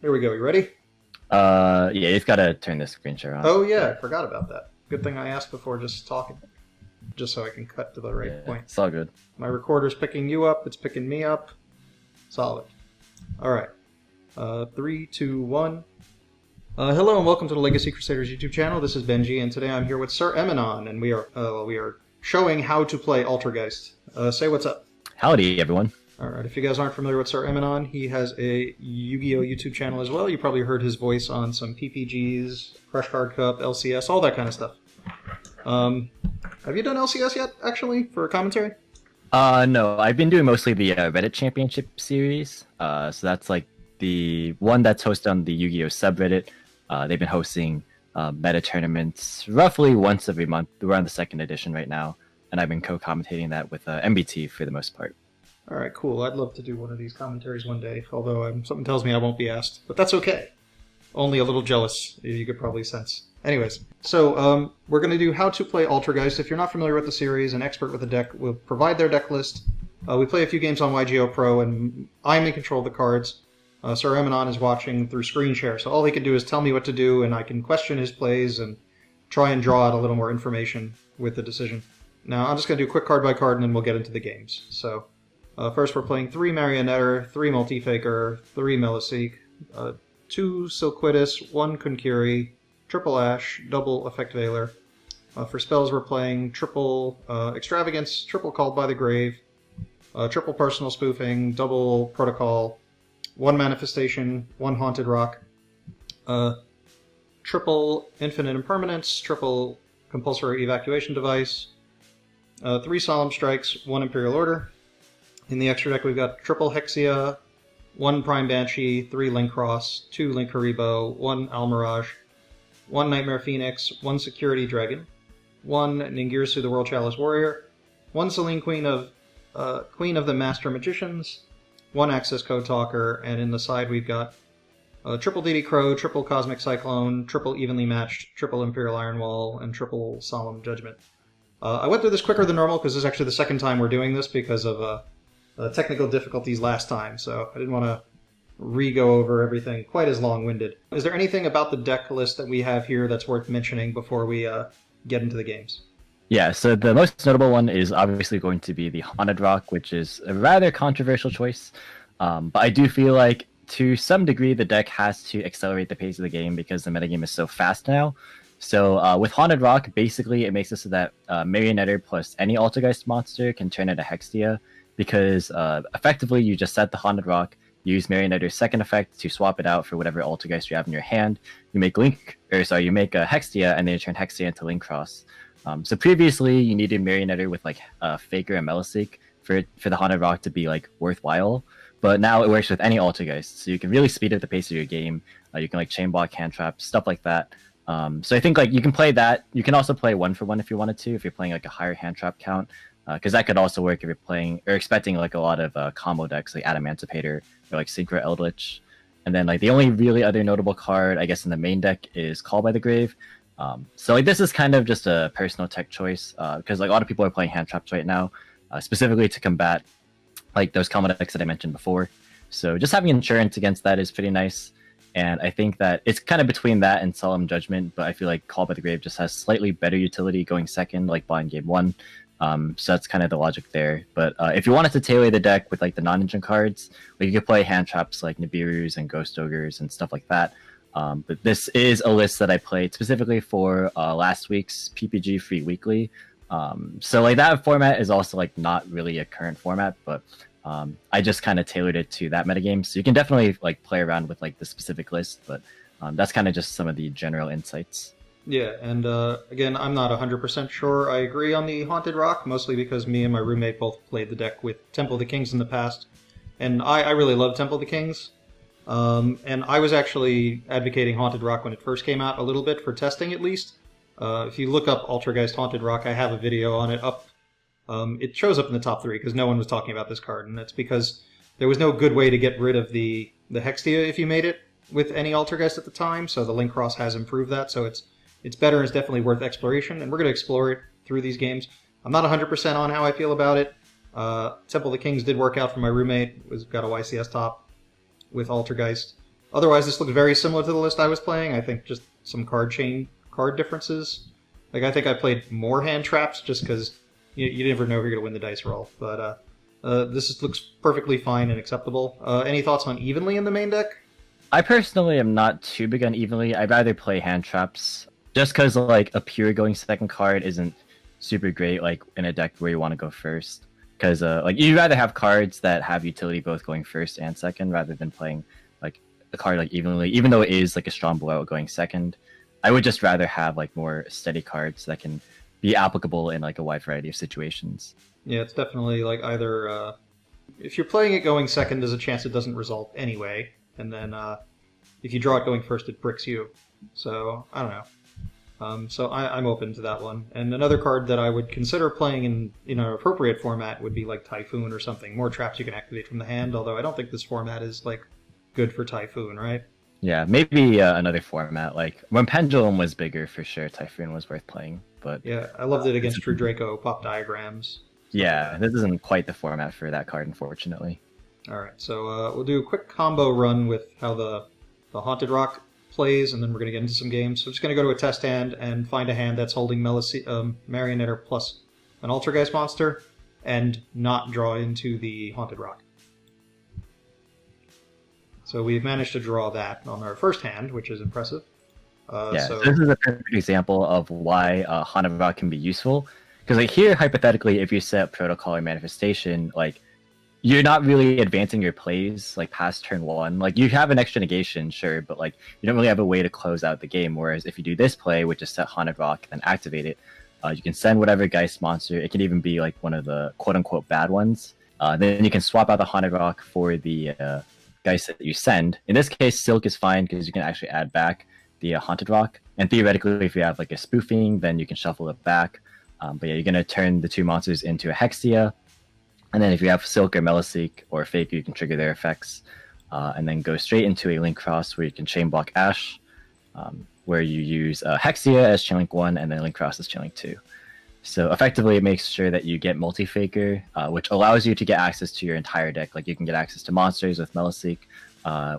Here we go. You ready? Yeah, you've got to turn the screen share on. Oh yeah, I forgot about that. Good thing I asked before just talking, just so I can cut to the right Yeah, point. it's all good. My recorder's picking you up. It's picking me up. Solid. All right. 3, 2, 1. Hello and welcome to the Legacy Crusaders YouTube channel. This is Benji, and today I'm here with Sir Emanon, and we are showing how to play Altergeist. Say what's up. Howdy, everyone. Alright, if you guys aren't familiar with Sir Emanon, he has a Yu-Gi-Oh! YouTube channel as well. You probably heard his voice on some PPGs, Fresh Card Cup, LCS, all that kind of stuff. Have you done LCS yet, actually, for a commentary? No, I've been doing mostly the Reddit Championship series. So that's like the one that's hosted on the Yu-Gi-Oh! Subreddit. They've been hosting meta tournaments roughly once every month. We're on the second edition right now, and I've been co-commentating that with MBT for the most part. Alright, cool. I'd love to do one of these commentaries one day, although something tells me I won't be asked. But that's okay. Only a little jealous, you could probably sense. Anyways, so we're going to do how to play Altergeist. If you're not familiar with the series, an expert with the deck will provide their deck list. We play a few games on YGO Pro, and I'm in control of the cards. Sir Emanon is watching through screen share, so all he can do is tell me what to do, and I can question his plays and try and draw out a little more information with the decision. Now, I'm just going to do quick card by card, and then we'll get into the games. So, first we're playing 3 Marionetter, 3 Multifaker, 3 Meliseek, 2 Silquitus, 1 Kunkiri, triple Ash, double Effect Veiler. For spells we're playing triple Extravagance, triple Called by the Grave, triple Personal Spoofing, double Protocol, 1 Manifestation, 1 Haunted Rock, triple Infinite Impermanence, triple Compulsory Evacuation Device, 3 Solemn Strikes, 1 Imperial Order. In the extra deck we've got triple Hexia, 1 Prime Banshee, 3 Link Cross, 2 Link Haribo, 1 Almirage, 1 Nightmare Phoenix, 1 Security Dragon, 1 Ningirsu the World Chalice Warrior, 1 Selene Queen of the Master Magicians, 1 Access Code Talker, and in the side we've got triple DD Crow, triple Cosmic Cyclone, triple Evenly Matched, triple Imperial Iron Wall, and triple Solemn Judgment. I went through this quicker than normal because this is actually the second time we're doing this because of technical difficulties last time, so I didn't want to re-go over everything quite as long-winded. Is there anything about the deck list that we have here that's worth mentioning before we get into the games? Yeah, so the most notable one is obviously going to be the Haunted Rock, which is a rather controversial choice. But I do feel like, to some degree, the deck has to accelerate the pace of the game because the metagame is so fast now. So with Haunted Rock, basically it makes it so that Marionetter plus any Altergeist monster can turn into Hextia, because effectively you just set the Haunted Rock, use Marionetter's second effect to swap it out for whatever Altergeist you have in your hand. You make you make a Hextia, and then you turn Hextia into Link Cross. So previously you needed Marionetter with like Faker and Meliseek for the Haunted Rock to be like worthwhile. But now it works with any Altergeist, so you can really speed up the pace of your game. You can like chain block, hand trap, stuff like that. So I think like you can play that. You can also play 1-for-1 if you wanted to, if you're playing like a higher hand trap count, because that could also work if you're playing or expecting like a lot of combo decks like Adamantipator or like Synchro Eldritch. And then like the only really other notable card I guess in the main deck is Call by the Grave. So like this is kind of just a personal tech choice because like a lot of people are playing hand traps right now, specifically to combat like those combo decks that I mentioned before. So just having insurance against that is pretty nice. And I think that it's kind of between that and Solemn Judgment, but I feel like Call by the Grave just has slightly better utility going second, like buying game 1. So that's kind of the logic there. But if you wanted to tailor the deck with like the non-engine cards, like you could play hand traps like Nibiru's and Ghost Ogres and stuff like that. But this is a list that I played specifically for last week's PPG Free Weekly. So like that format is also like not really a current format, but I just kind of tailored it to that metagame. So you can definitely like play around with like the specific list, but that's kind of just some of the general insights. Yeah, and again, I'm not 100% sure I agree on the Haunted Rock, mostly because me and my roommate both played the deck with Temple of the Kings in the past, and I really love Temple of the Kings. And I was actually advocating Haunted Rock when it first came out a little bit, for testing at least. If you look up Altergeist Haunted Rock, I have a video on it up. It shows up in the top 3 because no one was talking about this card, and that's because there was no good way to get rid of the Hextia if you made it with any Altergeist at the time, so the Link Cross has improved that, so it's better and it's definitely worth exploration, and we're going to explore it through these games. I'm not 100% on how I feel about it. Temple of the Kings did work out for my roommate. Got a YCS top with Altergeist. Otherwise, this looks very similar to the list I was playing. I think just some card differences. Like, I think I played more hand traps just because you never know if you're going to win the dice roll. But looks perfectly fine and acceptable. Any thoughts on evenly in the main deck? I personally am not too big on evenly. I'd rather play hand traps just because like a pure going second card isn't super great like in a deck where you want to go first. Because like you'd rather have cards that have utility both going first and second rather than playing like a card like evenly, even though it is like a strong blowout going second. I would just rather have like more steady cards that can be applicable in like a wide variety of situations. Yeah, it's definitely like either if you're playing it going second, there's a chance it doesn't result anyway, and then if you draw it going first, it bricks you. So I don't know. So I'm open to that one. And another card that I would consider playing in an appropriate format would be like Typhoon or something. More traps you can activate from the hand, although I don't think this format is like good for Typhoon, right? Yeah, maybe another format. Like when Pendulum was bigger, for sure, Typhoon was worth playing. But yeah, I loved it against True Draco, Pop Diagrams. Yeah, this isn't quite the format for that card, unfortunately. All right, so we'll do a quick combo run with how the Haunted Rock plays, and then we're going to get into some games. So I'm just going to go to a test hand and find a hand that's holding Marionetter plus an Altergeist monster, and not draw into the Haunted Rock. So we've managed to draw that on our first hand, which is impressive. So this is a perfect example of why Haunted Rock can be useful. Because like here, hypothetically, if you set Protocol or Manifestation, like you're not really advancing your plays like past turn one. Like you have an extra negation, sure, but like you don't really have a way to close out the game. Whereas if you do this play, which is set Haunted Rock and activate it, you can send whatever Geist monster. It can even be like one of the quote unquote bad ones. Then you can swap out the Haunted Rock for the Geist that you send. In this case, Silk is fine because you can actually add back the Haunted Rock. And theoretically, if you have like a spoofing, then you can shuffle it back. But yeah, you're going to turn the two monsters into a Hexia. And then if you have Silk or Meliseek or Faker, you can trigger their effects. And then go straight into a Link Cross where you can Chain Block Ash, where you use Hexia as Chain Link 1 and then Link Cross as Chain Link 2. So effectively, it makes sure that you get Multifaker, which allows you to get access to your entire deck. Like you can get access to monsters with Meliseek,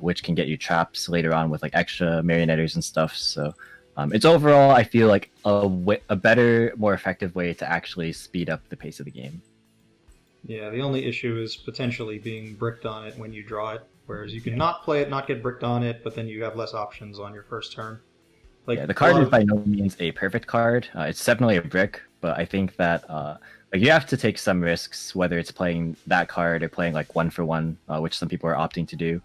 which can get you traps later on with like extra Marionetters and stuff. So it's overall, I feel like a better, more effective way to actually speed up the pace of the game. Yeah, the only issue is potentially being bricked on it when you draw it, whereas you can not play it, not get bricked on it, but then you have less options on your first turn. Like yeah, the card is by no means a perfect card. It's definitely a brick, but I think that like you have to take some risks, whether it's playing that card or playing like 1-for-1, which some people are opting to do.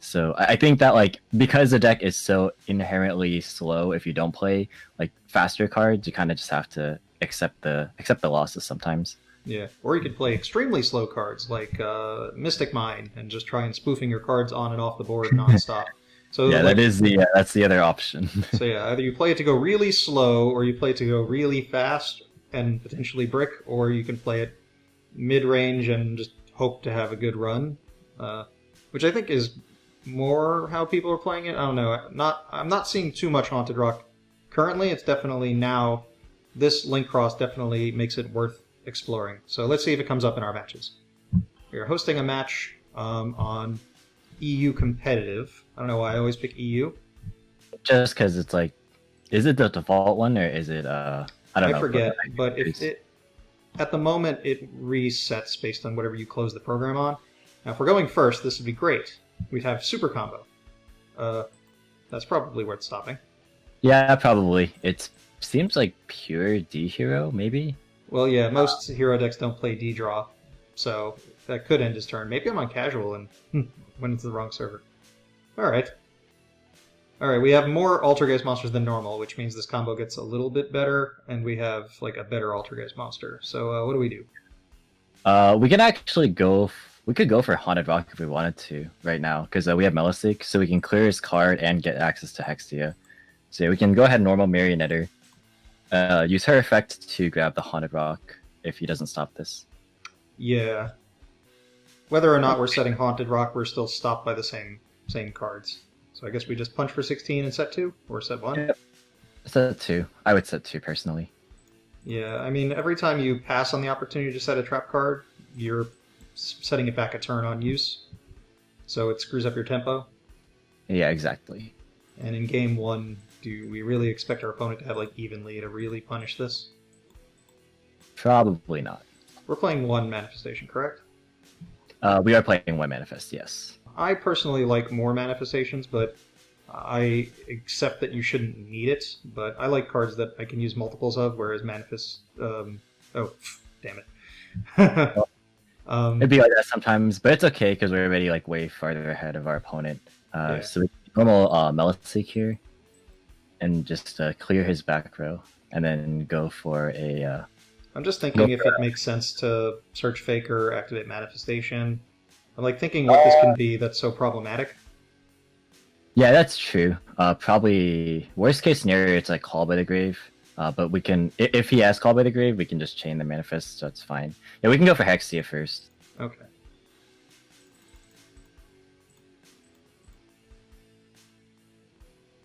So I think that like because the deck is so inherently slow, if you don't play like faster cards, you kind of just have to accept the losses sometimes. Yeah, or you could play extremely slow cards like Mystic Mine and just try and spoofing your cards on and off the board nonstop. So yeah, like, that's the other option. So yeah, either you play it to go really slow, or you play it to go really fast and potentially brick, or you can play it mid-range and just hope to have a good run, which I think is more how people are playing it. I don't know. I'm not seeing too much Haunted Rock currently. It's definitely now. This Link Cross definitely makes it worth exploring. So let's see if it comes up in our matches. We are hosting a match on EU competitive. I don't know why I always pick EU. Just because it's like, is it the default one or is it? I don't know. I forget, but at the moment it resets based on whatever you close the program on. Now, if we're going first, this would be great. We'd have super combo. That's probably worth stopping. Yeah, probably. It seems like pure D hero, maybe. Well, yeah, most hero decks don't play D draw, so that could end his turn. Maybe I'm on casual and went into the wrong server. All right, we have more Altergeist monsters than normal, which means this combo gets a little bit better, and we have like a better Altergeist monster. So what do we do? We can actually go. We could go for Haunted Rock if we wanted to right now, because we have Meliseek, so we can clear his card and get access to Hexia. So yeah, we can go ahead and normal Marionetter. Use her effect to grab the Haunted Rock if he doesn't stop this. Yeah. Whether or not we're setting Haunted Rock, we're still stopped by the same cards. So I guess we just punch for 16 and set 2? Or set 1? Yep. Set 2. I would set 2 personally. Yeah, I mean, every time you pass on the opportunity to set a trap card, you're setting it back a turn on use. So it screws up your tempo. Yeah, exactly. And in game one, do we really expect our opponent to have like even lead to really punish this? Probably not. We're playing one manifestation, correct? We are playing one manifest, yes. I personally like more manifestations, but I accept that you shouldn't need it. But I like cards that I can use multiples of, whereas manifest. Oh, damn it. It'd be like that sometimes, but it's okay because we're already like way farther ahead of our opponent. Yeah. So we normal Melisseek here, and just clear his back row, and then go for a. I'm just thinking if it makes sense to search Faker, activate manifestation. I'm like thinking what this can be that's so problematic. Yeah, that's true. Probably worst case scenario, it's like Call by the Grave. But we can, if he has Call by the Grave, we can just chain the manifest, so it's fine. Yeah, we can go for Hexia first. Okay.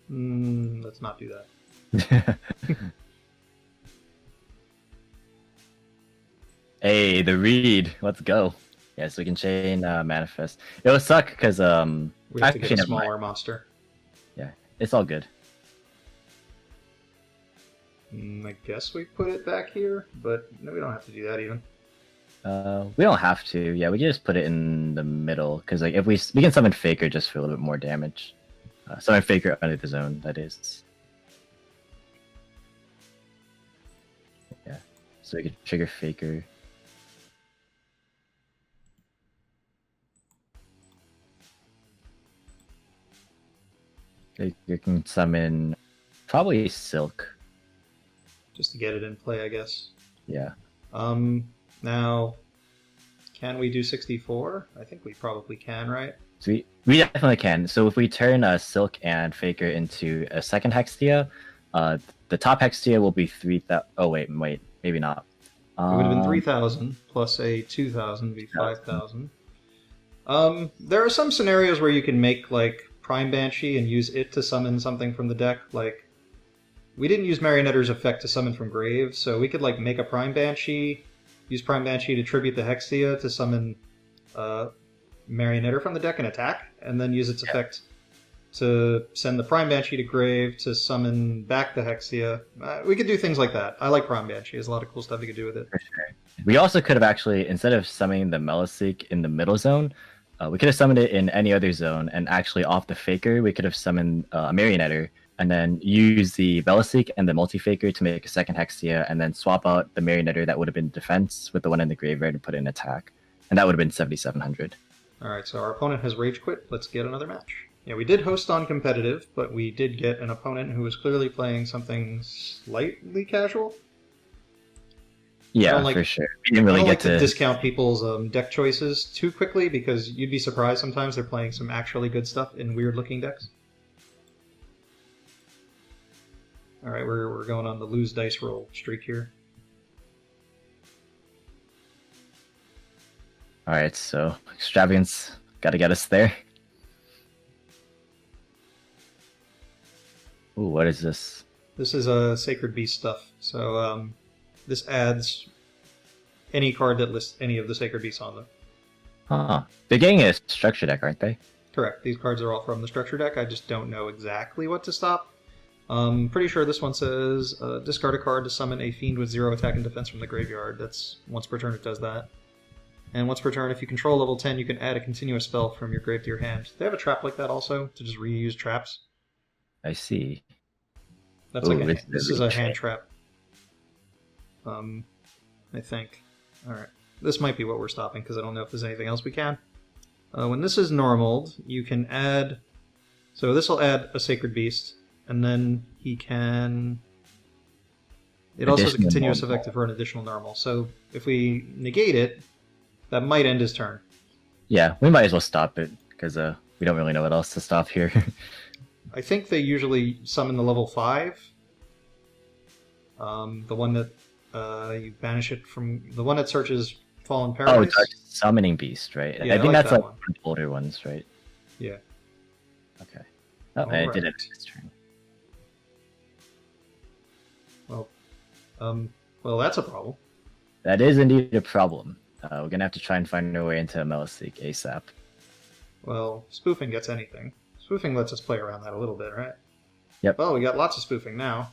Let's not do that. Hey, the read. Let's go. Yeah, so we can chain manifest. It will suck because We have to get a smaller monster. Yeah, it's all good. I guess we put it back here, but no, we don't have to do that even. We don't have to. Yeah, we can just put it in the middle because like if we can summon Faker just for a little bit more damage. Summon Faker under the zone. That is. Yeah, so we can trigger Faker. You can summon probably Silk. Just to get it in play, I guess. Yeah. Now, can we do 64? I think we probably can, right? So we definitely can. So if we turn Silk and Faker into a second Hextia, the top Hextia will be 3,000. Oh wait, maybe not. It would have been 3,000 plus a 2,000 be 5,000. There are some scenarios where you can make like Prime Banshee and use it to summon something from the deck. Like, we didn't use Marionetter's effect to summon from Grave, so we could like make a Prime Banshee, use Prime Banshee to tribute the Hexia to summon Marionetter from the deck and attack, and then use its effect to send the Prime Banshee to Grave to summon back the Hexia. We could do things like that. I like Prime Banshee. There's a lot of cool stuff you could do with it. For sure. We also could have actually, instead of summoning the Melisseek in the middle zone, we could have summoned it in any other zone, and actually off the Faker, we could have summoned a Marionetter, and then use the Melisseek and the Multifaker to make a second Hexia, and then swap out the Marionetter that would have been defense with the one in the graveyard and put it in attack. And that would have been 7,700. Alright, so our opponent has rage quit. Let's get another match. Yeah, we did host on competitive, but we did get an opponent who was clearly playing something slightly casual. Yeah, for sure. We didn't really get to discount people's deck choices too quickly, because you'd be surprised sometimes they're playing some actually good stuff in weird-looking decks. Alright, we're going on the lose dice roll streak here. Alright, so Extravagance gotta get us there. Ooh, what is this? This is Sacred Beast stuff. So this adds any card that lists any of the Sacred Beasts on them. Huh. They're getting a structure deck, aren't they? Correct. These cards are all from the structure deck. I just don't know exactly what to stop. Pretty sure this one says discard a card to summon a fiend with 0 attack and defense from the graveyard. That's once per turn it does that. And once per turn, if you control level 10, you can add a continuous spell from your grave to your hand. They have a trap like that also, to just reuse traps. I see. That's this is a hand trap. I think. Alright. This might be what we're stopping, because I don't know if there's anything else we can. When this is normaled, you can add... So this will add a Sacred Beast, and then he can... It also has a continuous effect for an additional normal. So if we negate it, that might end his turn. Yeah, we might as well stop it, because we don't really know what else to stop here. I think they usually summon the level 5. The one that you banish it from... The one that searches Fallen Paradise. Oh, it's Summoning Beast, right? Yeah, I think that's like one. One of the older ones, right? Yeah. Okay. Oh, and it did it this turn. Well, that's a problem. That is indeed a problem. We're going to have to try and find our way into Melisseek ASAP. Well, spoofing gets anything. Spoofing lets us play around that a little bit, right? Yep. Well, we got lots of spoofing now.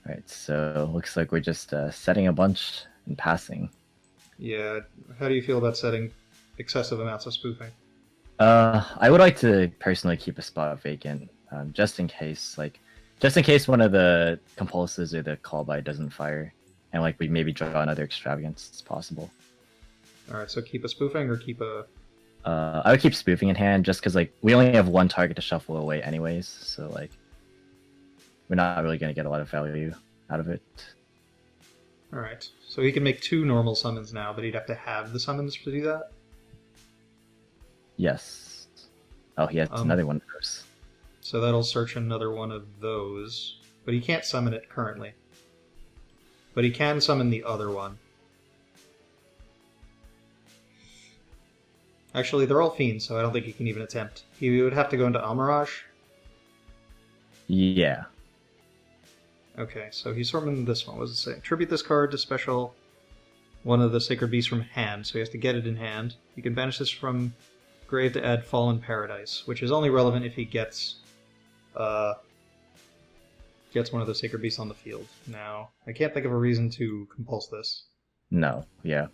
Alright, so looks like we're just setting a bunch and passing. Yeah, how do you feel about setting excessive amounts of spoofing? I would like to personally keep a spot vacant, just in case one of the compulses or the call by doesn't fire, and like we maybe draw another extravagance. It's possible. All right, so keep a spoofing or keep a. I would keep spoofing in hand just because like we only have one target to shuffle away anyways, so like we're not really gonna get a lot of value out of it. All right, so he can make 2 normal summons now, but he'd have to have the summons to do that. Yes. Oh, he has another one of those. So that'll search another one of those, but he can't summon it currently. But he can summon the other one. Actually, they're all fiends, so I don't think he can even attempt. He would have to go into Almirage. Yeah. Okay, so he summoned this one. What does it say? Tribute this card to special one of the Sacred Beasts from hand, so he has to get it in hand. You can banish this from grave to add Fallen Paradise, which is only relevant if he gets one of the Sacred Beasts on the field. Now, I can't think of a reason to compulse this. No, yeah.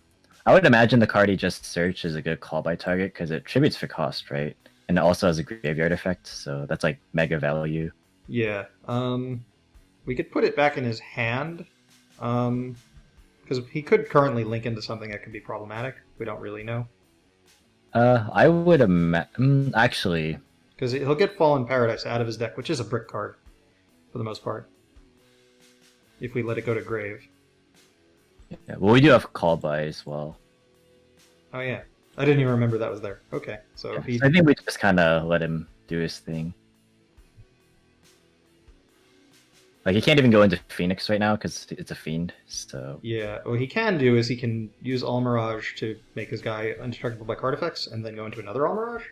I would imagine the card he just searched is a good call by target because it tributes for cost, right? And it also has a graveyard effect, so that's like mega value. Yeah. We could put it back in his hand, because he could currently link into something that could be problematic. We don't really know. I would actually, because he'll get Fallen Paradise out of his deck, which is a brick card for the most part. If we let it go to grave. Yeah, well, we do have call by as well. Oh yeah, I didn't even remember that was there. Okay, so Yeah, he... so I think we just kind of let him do his thing. Like he can't even go into Phoenix right now because it's a fiend. So yeah, what he can do is he can use Almirage to make his guy indestructible by card effects, and then go into another Almirage.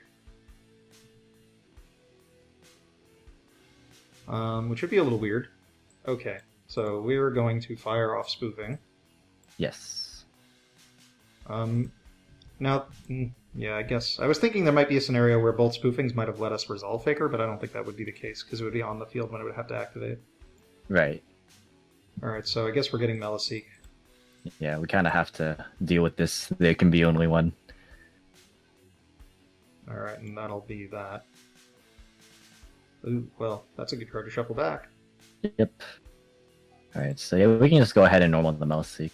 Which would be a little weird. Okay, so we're going to fire off spoofing. yes. Now, yeah, I guess I was thinking there might be a scenario where both spoofings might have let us resolve Faker, but I don't think that would be the case because it would be on the field when it would have to activate. Right. All right, so I guess we're getting Meliseek. Yeah, we kind of have to deal with this. There can be only one. All right, and that'll be that. Ooh, well, that's a good card to shuffle back. Yep. Alright, so yeah, we can just go ahead and normal the Meliseek.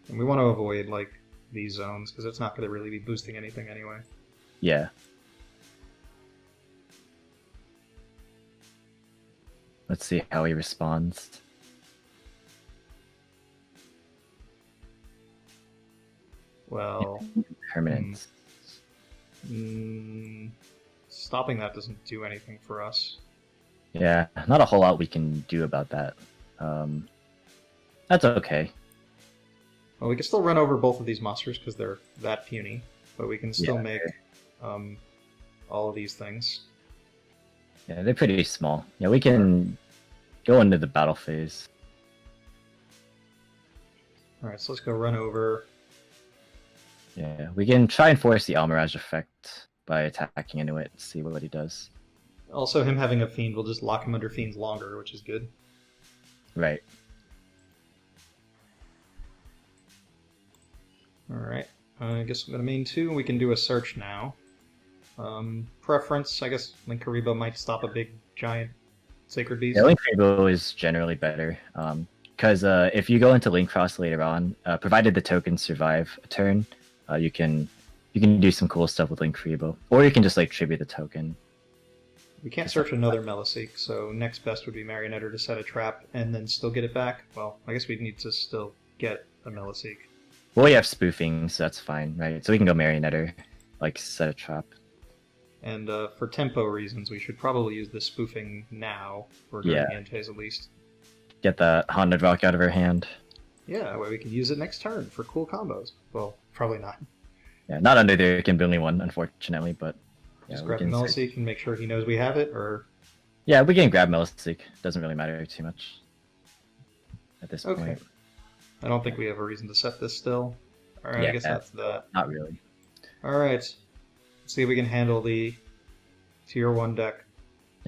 And we want to avoid, like, these zones, because it's not going to really be boosting anything anyway. Yeah. Let's see how he responds. Well... Permanence. Stopping that doesn't do anything for us. Yeah, not a whole lot we can do about that. That's okay. Well, we can still run over both of these monsters because they're that puny, but we can still make all of these things. Yeah, they're pretty small. Yeah, we can go into the battle phase. Alright, so let's go run over. Yeah, we can try and force the Almirage effect by attacking into it and see what he does. Also, him having a Fiend will just lock him under Fiends longer, which is good. Right. Alright, I guess I'm going to main 2. We can do a search now. Preference, I guess Link Karibo might stop a big, giant Sacred Beast. Yeah, Link Karibo is generally better. Because if you go into Link Cross later on, provided the tokens survive a turn, you can do some cool stuff with Link Karibo. Or you can just like tribute the token. We can't search another Meliseek, so next best would be Marionetter to set a trap and then still get it back. Well, I guess we'd need to still get a Meliseek. Well, we have spoofing, so that's fine, right? So we can go Marionetter, like set a trap. And for tempo reasons, we should probably use the spoofing now, for during the end phase at least. Get that Haunted Rock out of her hand. Yeah, that way we can use it next turn for cool combos. Well, probably not. Yeah, not under the Kimberly one, unfortunately, but... Just grab the Meliseek and make sure he knows we have it, or... Yeah, we can grab Meliseek. Doesn't really matter too much at this point. I don't think we have a reason to set this still. Alright, yeah, I guess that's that. Not really. Alright. Let's see if we can handle the Tier 1 deck.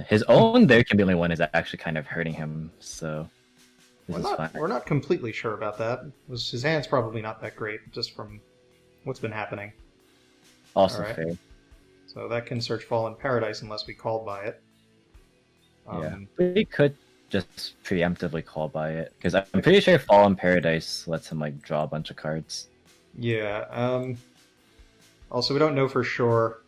His own there can be only one is actually kind of hurting him, so this is fine. We're not completely sure about that. His hand's probably not that great, just from what's been happening. Also Alright. fair. So that can search Fallen Paradise unless we called by it. Yeah, we could just preemptively call by it, because I'm pretty sure Fallen Paradise lets him like draw a bunch of cards. Yeah, also we don't know for sure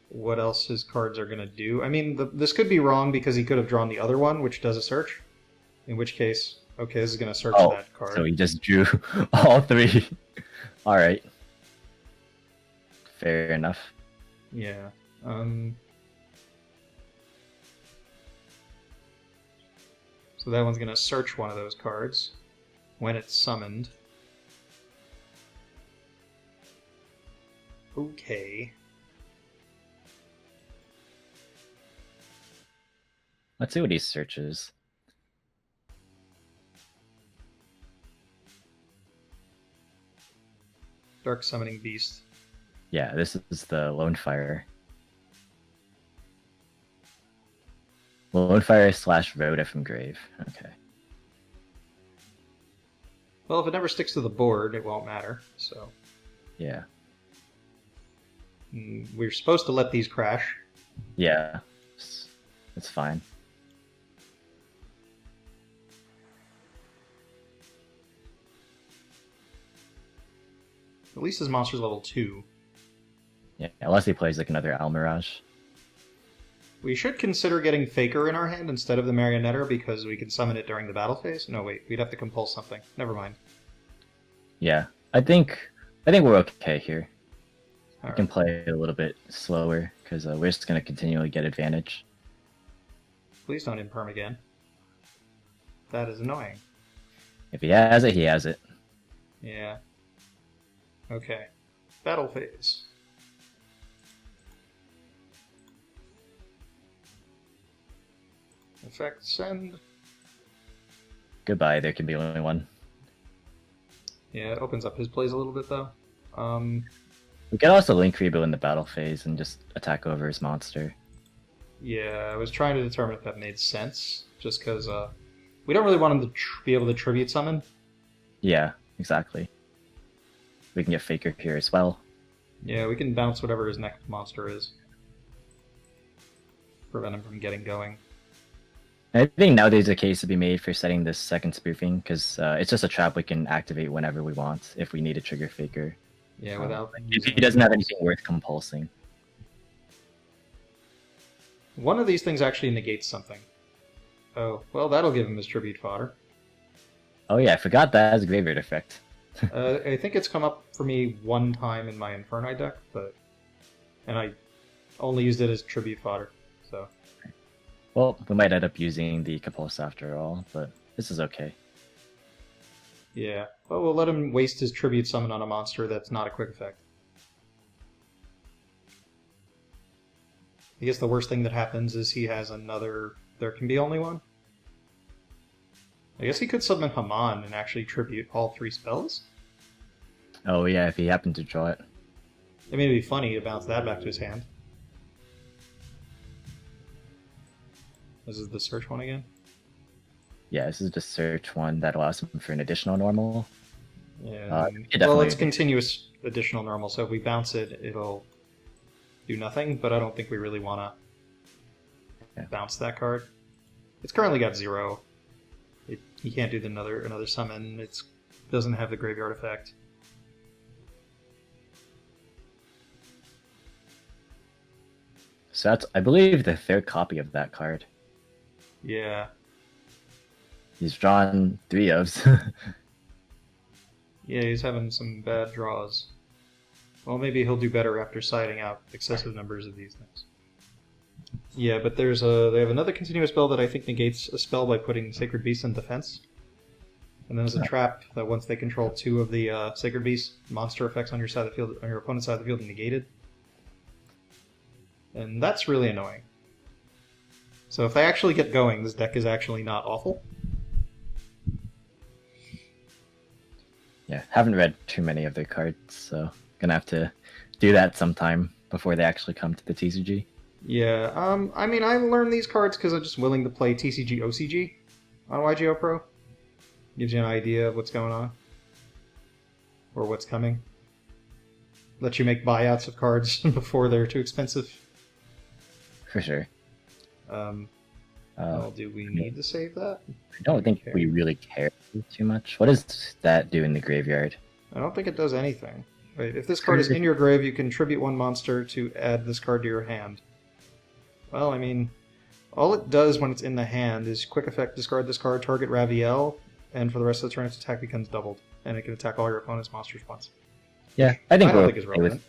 what else his cards are going to do. I mean, this could be wrong because he could have drawn the other one, which does a search. In which case, okay, this is going to search that card. So he just drew all three. Alright. Fair enough. Yeah. So that one's going to search one of those cards when it's summoned. Okay. Let's see what he searches. Dark Summoning Beast. Yeah, this is the Lone Fire. Lone Fire / Rhoda from Grave. Okay. Well, if it never sticks to the board, it won't matter, so... Yeah. We're supposed to let these crash. Yeah. It's fine. At least his monster's level 2. Yeah, unless he plays like another Almirage. We should consider getting Faker in our hand instead of the Marionetter because we can summon it during the battle phase. No, wait, we'd have to compulse something. Never mind. Yeah, I think we're okay here. All we can play a little bit slower because we're just gonna continually get advantage. Please don't imperm again. That is annoying. If he has it, he has it. Yeah. Okay. Battle phase. Effect send. Goodbye, there can be only one. Yeah, it opens up his plays a little bit though. We can also link Rebo in the battle phase and just attack over his monster. Yeah, I was trying to determine if that made sense, just because we don't really want him to be able to tribute summon. Yeah, exactly. We can get Faker here as well. Yeah, we can bounce whatever his next monster is. Prevent him from getting going. I think now there's a case to be made for setting this second spoofing, because it's just a trap we can activate whenever we want if we need to trigger Faker. Yeah, without... If he doesn't have anything worth compulsing. One of these things actually negates something. Oh, well, that'll give him his tribute fodder. Oh yeah, I forgot that as a graveyard effect. I think it's come up for me one time in my Inferni deck, and I only used it as tribute fodder, so... Well, we might end up using the Compulse after all, but this is okay. Yeah, well, we'll let him waste his tribute summon on a monster that's not a quick effect. I guess the worst thing that happens is he has another... There can be only one? I guess he could summon Haman and actually tribute all 3 spells? Oh yeah, if he happened to draw it. I mean, it'd be funny to bounce that back to his hand. This is the search one again? Yeah, this is the search one that allows him for an additional normal. Yeah. Well, it's continuous additional normal, so if we bounce it, it'll do nothing, but I don't think we really want to bounce that card. It's currently got 0. He can't do another summon. It doesn't have the graveyard effect. So that's, I believe, the 3rd copy of that card. Yeah. He's drawn 3 ofs. Yeah, he's having some bad draws. Well, maybe he'll do better after siding out excessive numbers of these things. Yeah, but they have another continuous spell that I think negates a spell by putting Sacred Beast in defense. And then there's a trap that once they control 2 of the Sacred Beast, monster effects on your side of the field, on your opponent's side of the field, are negated. And that's really annoying. So if they actually get going, this deck is actually not awful. Yeah, haven't read too many of their cards, so gonna have to do that sometime before they actually come to the TCG. Yeah, I mean, I learned these cards because I'm just willing to play TCG OCG on YGO Pro. Gives you an idea of what's going on. Or what's coming. Let you make buyouts of cards before they're too expensive. For sure. Well, do we need to save that? I don't think we really care too much. What does that do in the graveyard? I don't think it does anything. Wait, if this card is in your grave, you can tribute one monster to add this card to your hand. Well, I mean, all it does when it's in the hand is quick effect, discard this card, target Raviel, and for the rest of the turn its attack becomes doubled, and it can attack all your opponent's monsters once. Yeah, I think don't think it's relevant.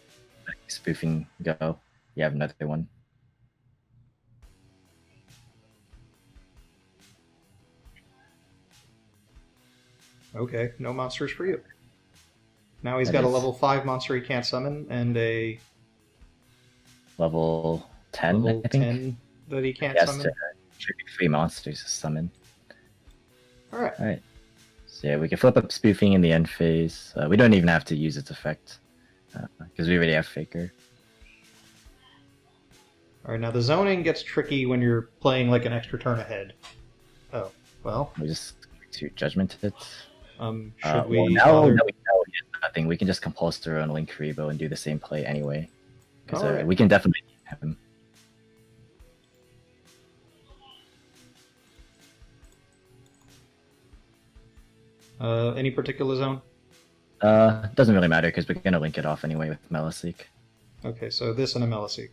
With spoofing go. You have another one. Okay, no monsters for you. Now he's got a level 5 monster he can't summon, and a level 10, level I think. 10 that he can't summon. Tribute 3 monsters to summon. Alright. So yeah, we can flip up spoofing in the end phase. We don't even have to use its effect, because we already have Faker. Alright, now the zoning gets tricky when you're playing like an extra turn ahead. Oh, well. We just to Judgment it. Should we... Well, now that we know he has nothing, we can just compulsor on Link Karibo and do the same play anyway. Because we can definitely beat him. Any particular zone? Doesn't really matter because we're going to link it off anyway with Meliseek. Okay, so this and a Meliseek.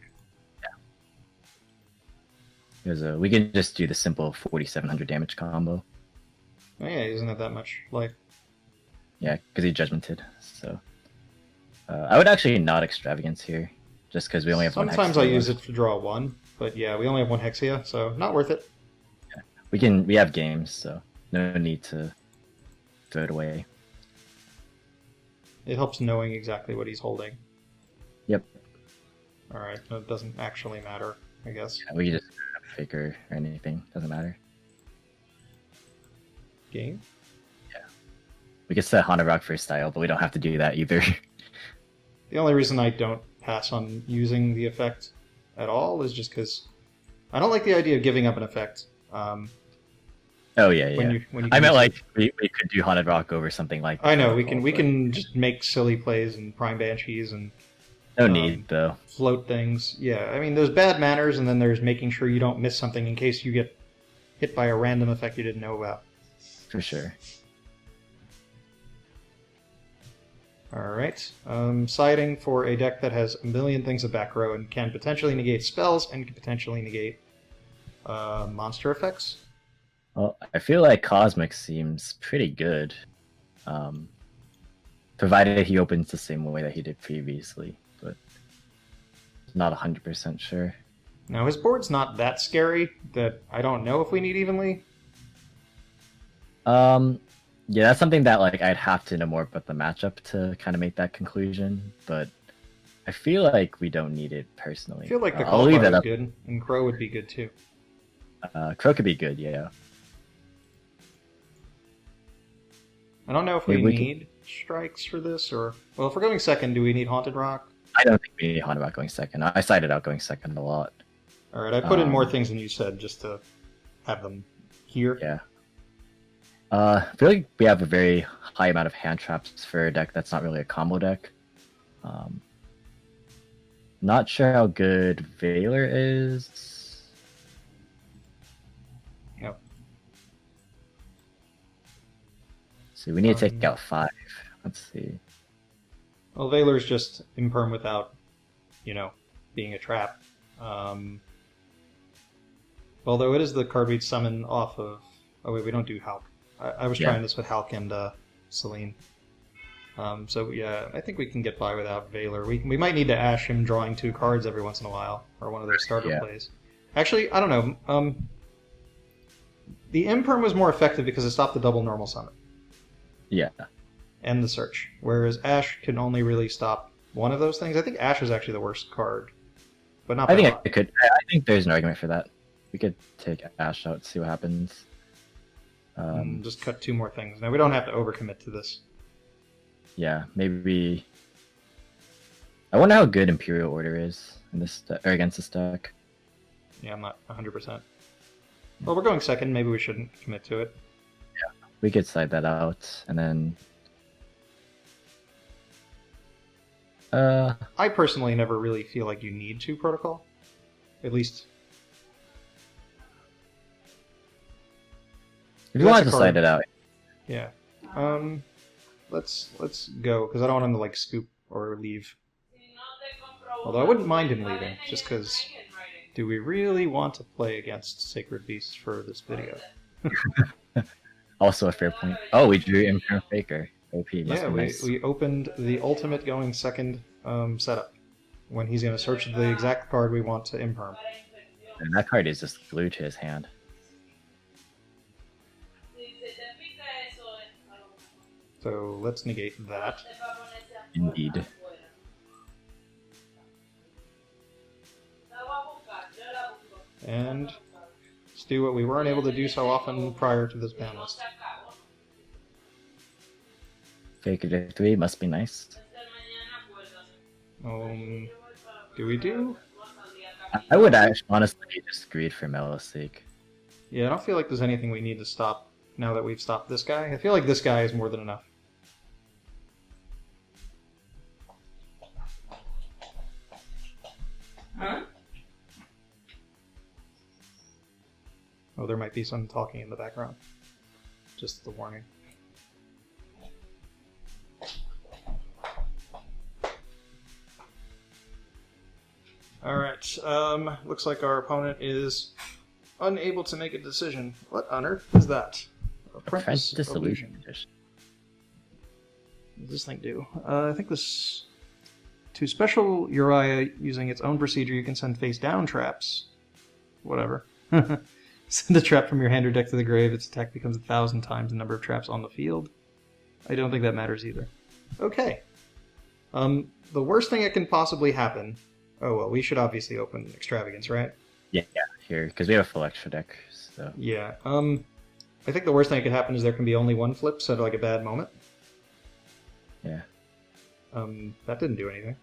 Yeah. Because we can just do the simple 4700 damage combo. Oh yeah, isn't it that much life? Yeah, because he Judgmented, so... I would actually not Extravagance here, just because we only have one Hexia. Sometimes I use it to draw one, but yeah, we only have one Hexia, so not worth it. Yeah. We have games, so no need to throw it away. It helps knowing exactly what he's holding. Yep. Alright, that doesn't actually matter, I guess. Yeah, we can just have Faker or anything, doesn't matter. Game? Yeah. We could set Haunted Rock for style, but we don't have to do that either. The only reason I don't pass on using the effect at all is just because I don't like the idea of giving up an effect. Oh yeah, yeah. When I meant like we could do Haunted Rock over something like that. I know, we can just make silly plays and Prime Banshees and no need though. Float things. Yeah, I mean there's bad manners and then there's making sure you don't miss something in case you get hit by a random effect you didn't know about. For sure. Alright. Siding for a deck that has a million things at back row and can potentially negate spells and can potentially negate monster effects. Well, I feel like Cosmic seems pretty good. Provided he opens the same way that he did previously, but not 100% sure. Now his board's not that scary that I don't know if we need evenly. Yeah, that's something that like I'd have to know more about the matchup to kind of make that conclusion, but I feel like we don't need it personally. I feel like the Call card is good, and Crow would be good too. Crow could be good, yeah. I don't know if we need strikes for this, or... Well, if we're going second, do we need Haunted Rock? I don't think we need Haunted Rock going second. I sided out going second a lot. Alright, I put in more things than you said, just to have them here. Yeah. I feel like we have a very high amount of hand traps for a deck that's not really a combo deck. Not sure how good Velor is. Yep. So we need to take out 5. Let's see. Well, Velor's just imperm without, being a trap. Although it is the card we'd summon off of... Oh wait, we don't do Hulk. I was trying this with Hulk and Celine. So yeah, I think we can get by without Velor. We might need to ash him drawing 2 cards every once in a while, or one of their starter plays. Actually, I don't know. The Imperm was more effective because it stopped the double normal summon. Yeah. And the search. Whereas Ash can only really stop one of those things. I think Ash is actually the worst card. But not by a lot. I think there's an argument for that. We could take Ash out, see what happens. Just cut 2 more things. Now, we don't have to overcommit to this. Yeah, maybe... I wonder how good Imperial Order is in this or against this deck. Yeah, I'm not 100%. Well, we're going second. Maybe we shouldn't commit to it. We could slide that out, and then... I personally never really feel like you need to protocol. At least... If you want to slide it out. Yeah. Let's go, because I don't want him to, like, scoop or leave. Although I wouldn't mind him leaving, just because... Do we really want to play against Sacred Beasts for this video? Also a fair point. Oh, we drew Imperm Faker. OP, must Yeah, be nice. we opened the ultimate going second setup, when he's going to search the exact card we want to Imperm. And that card is just glued to his hand. So let's negate that. Indeed. And let's do what we weren't able to do so often prior to this ban list. Faker to 3 must be nice. Do we do? I would actually honestly just greed for Melo's sake. Yeah, I don't feel like there's anything we need to stop now that we've stopped this guy. I feel like this guy is more than enough. Huh? Oh, there might be some talking in the background. Just the warning. Alright, looks like our opponent is unable to make a decision. What on earth is that? Apprentice Disillusion. What does this thing do? I think this... To special Uriah using its own procedure, you can send face-down traps. Whatever. Send a trap from your hand or deck to the grave. Its attack becomes 1,000 times the number of traps on the field. I don't think that matters either. Okay. The worst thing that can possibly happen... Oh, well, we should obviously open Extravagance, right? Yeah, here, because we have a full extra deck, so... Yeah, I think the worst thing that could happen is there can be only one flip, so like a bad moment. Yeah. That didn't do anything.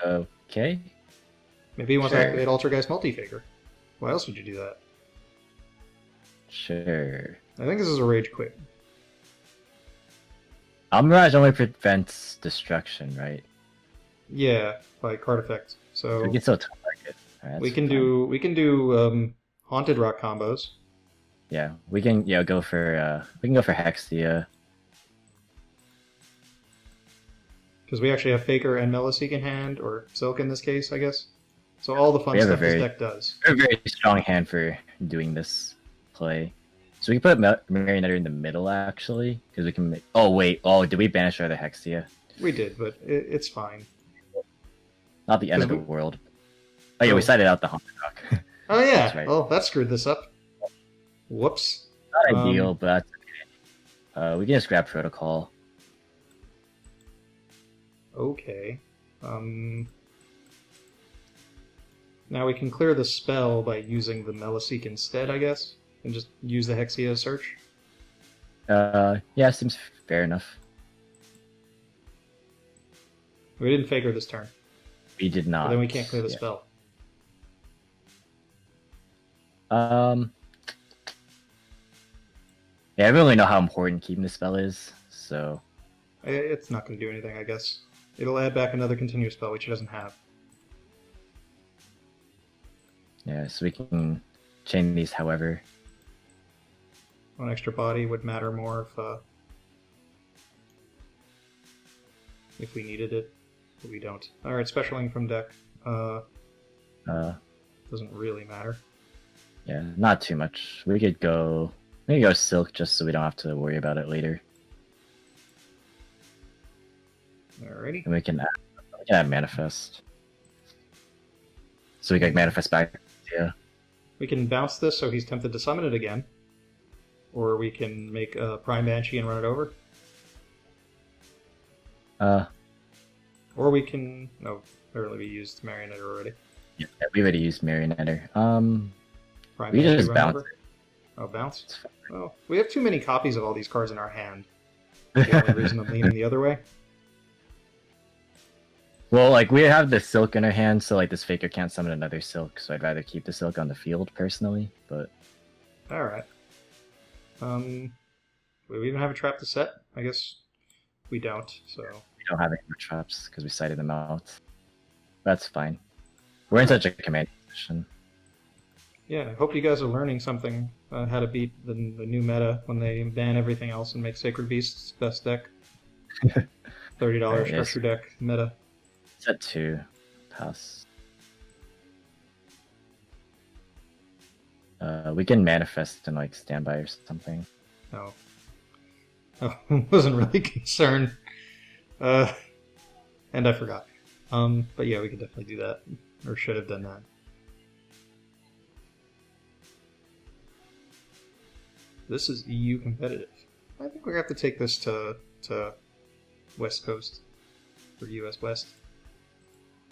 Okay. Maybe he wants to Sure. activate Altergeist Multifaker. Why else would you do that? Sure. I think this is a rage quit. Mirage only prevents destruction, right? Yeah, by card effect. So We can still target. Alright, we that's can fine. do Haunted Rock combos. Yeah, we can go for Hexia. Because we actually have Faker and Meliseek in hand, or Silk in this case, I guess. So all the fun We have a stuff very- this deck does. A very strong hand for doing this play. So we can put Marionetter in the middle actually, because we can. Oh wait! Oh, did we banish our other Hexia? We did, but it's fine. Not the end of the Because world. Oh yeah, Oh. we sided out the Haunted Rock. Oh yeah, That's right. well that screwed this up. Whoops. Not ideal, but that's okay. We can just grab Protocol. Okay. Now we can clear the spell by using the Meliseek instead, I guess, and just use the Hexia search. Yeah, seems fair enough. We didn't Faker this turn, We did but not. then we can't clear the Yeah. spell. Yeah, I don't really know how important keeping the spell is, so It's not going to do anything, I guess. It'll add back another continuous spell, which it doesn't have. yeah, so we can chain these however. One extra body would matter more if we needed it, but we don't. Alright, specialing from deck. Doesn't really matter. Yeah, not too much. We could go Silk just so we don't have to worry about it later. Alrighty. And we can add Manifest. So we can Manifest back. Yeah. We can bounce this so he's tempted to summon it again. Or we can make a Prime Banshee and run it over. Or we can... No, apparently we used Marionette already. Yeah, we already used Marionetter. Prime We Banshee just run bounce over. Oh, bounce? Oh, we have too many copies of all these cards in our hand. The only reason I'm leaning the other way. Well, like we have the silk in our hand, so like this faker can't summon another silk, so I'd rather keep the silk on the field personally. But All right. Do we even have a trap to set? I guess we don't. So we don't have any more traps because we cited them out. That's fine. We're in such a command position. yeah, I hope you guys are learning something how to beat the new meta when they ban everything else and make Sacred Beasts best deck. $30 structure deck meta. Set 2. Pass. We can manifest and like standby or something. No. Oh, wasn't really concerned. And I forgot. But yeah, we could definitely do that. Or should have done that. This is EU competitive. I think we're going to have to take this to West Coast. For US West.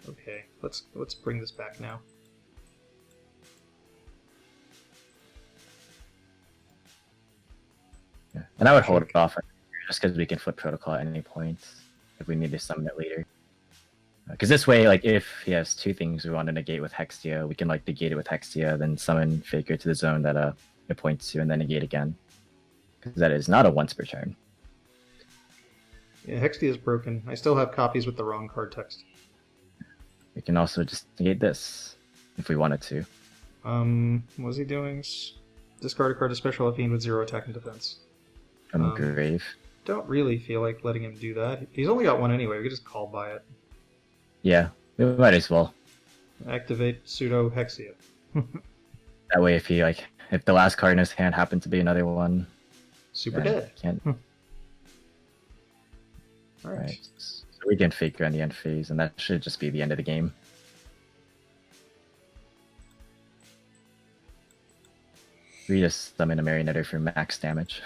Okay, let's bring this back now. Yeah. And I would hold it off just because we can flip protocol at any point if we need to summon it later. Because this way, like if he has two things we want to negate with Hextia, we can like negate it with Hextia, then summon Faker to the zone that it points to, and then negate again. Because that is not a once per turn. Yeah, Hextia is broken. I still have copies with the wrong card text. We can also just negate this if we wanted to. What was he doing? Discard a card to special fiend with 0 attack and defense. From grave. Don't really feel like letting him do that. He's only got one anyway. We could just call by it. Yeah, we might as well. Activate pseudo Hexia. That way, if the last card in his hand happened to be another one, Super dead. Can't. Alright. So we can Faker on the end phase, and that should just be the end of the game. We just summon a Marionetter for max damage.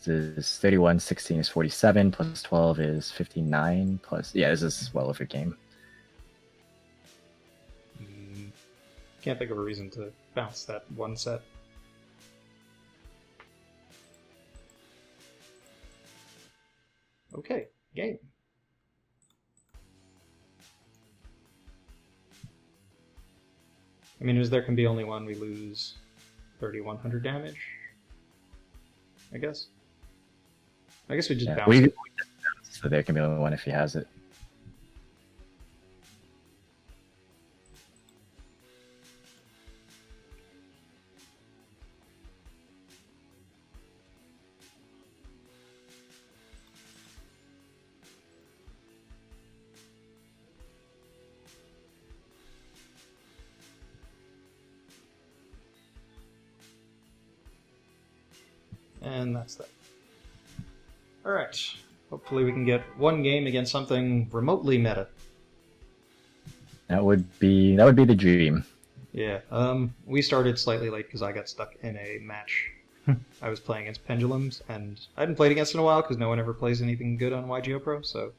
This is 31, 16 is 47, plus 12 is 59, plus... Yeah, this is well over game. Can't think of a reason to bounce that one set. Okay, game. I mean, as there can be only one, we lose 3,100 damage. I guess. I guess we just bounce it. So there can be only one if he has it. And that's that. Alright. Hopefully we can get one game against something remotely meta. That would be the dream. Yeah. We started slightly late because I got stuck in a match. I was playing against Pendulums, and I hadn't played against it in a while because no one ever plays anything good on YGO Pro, so...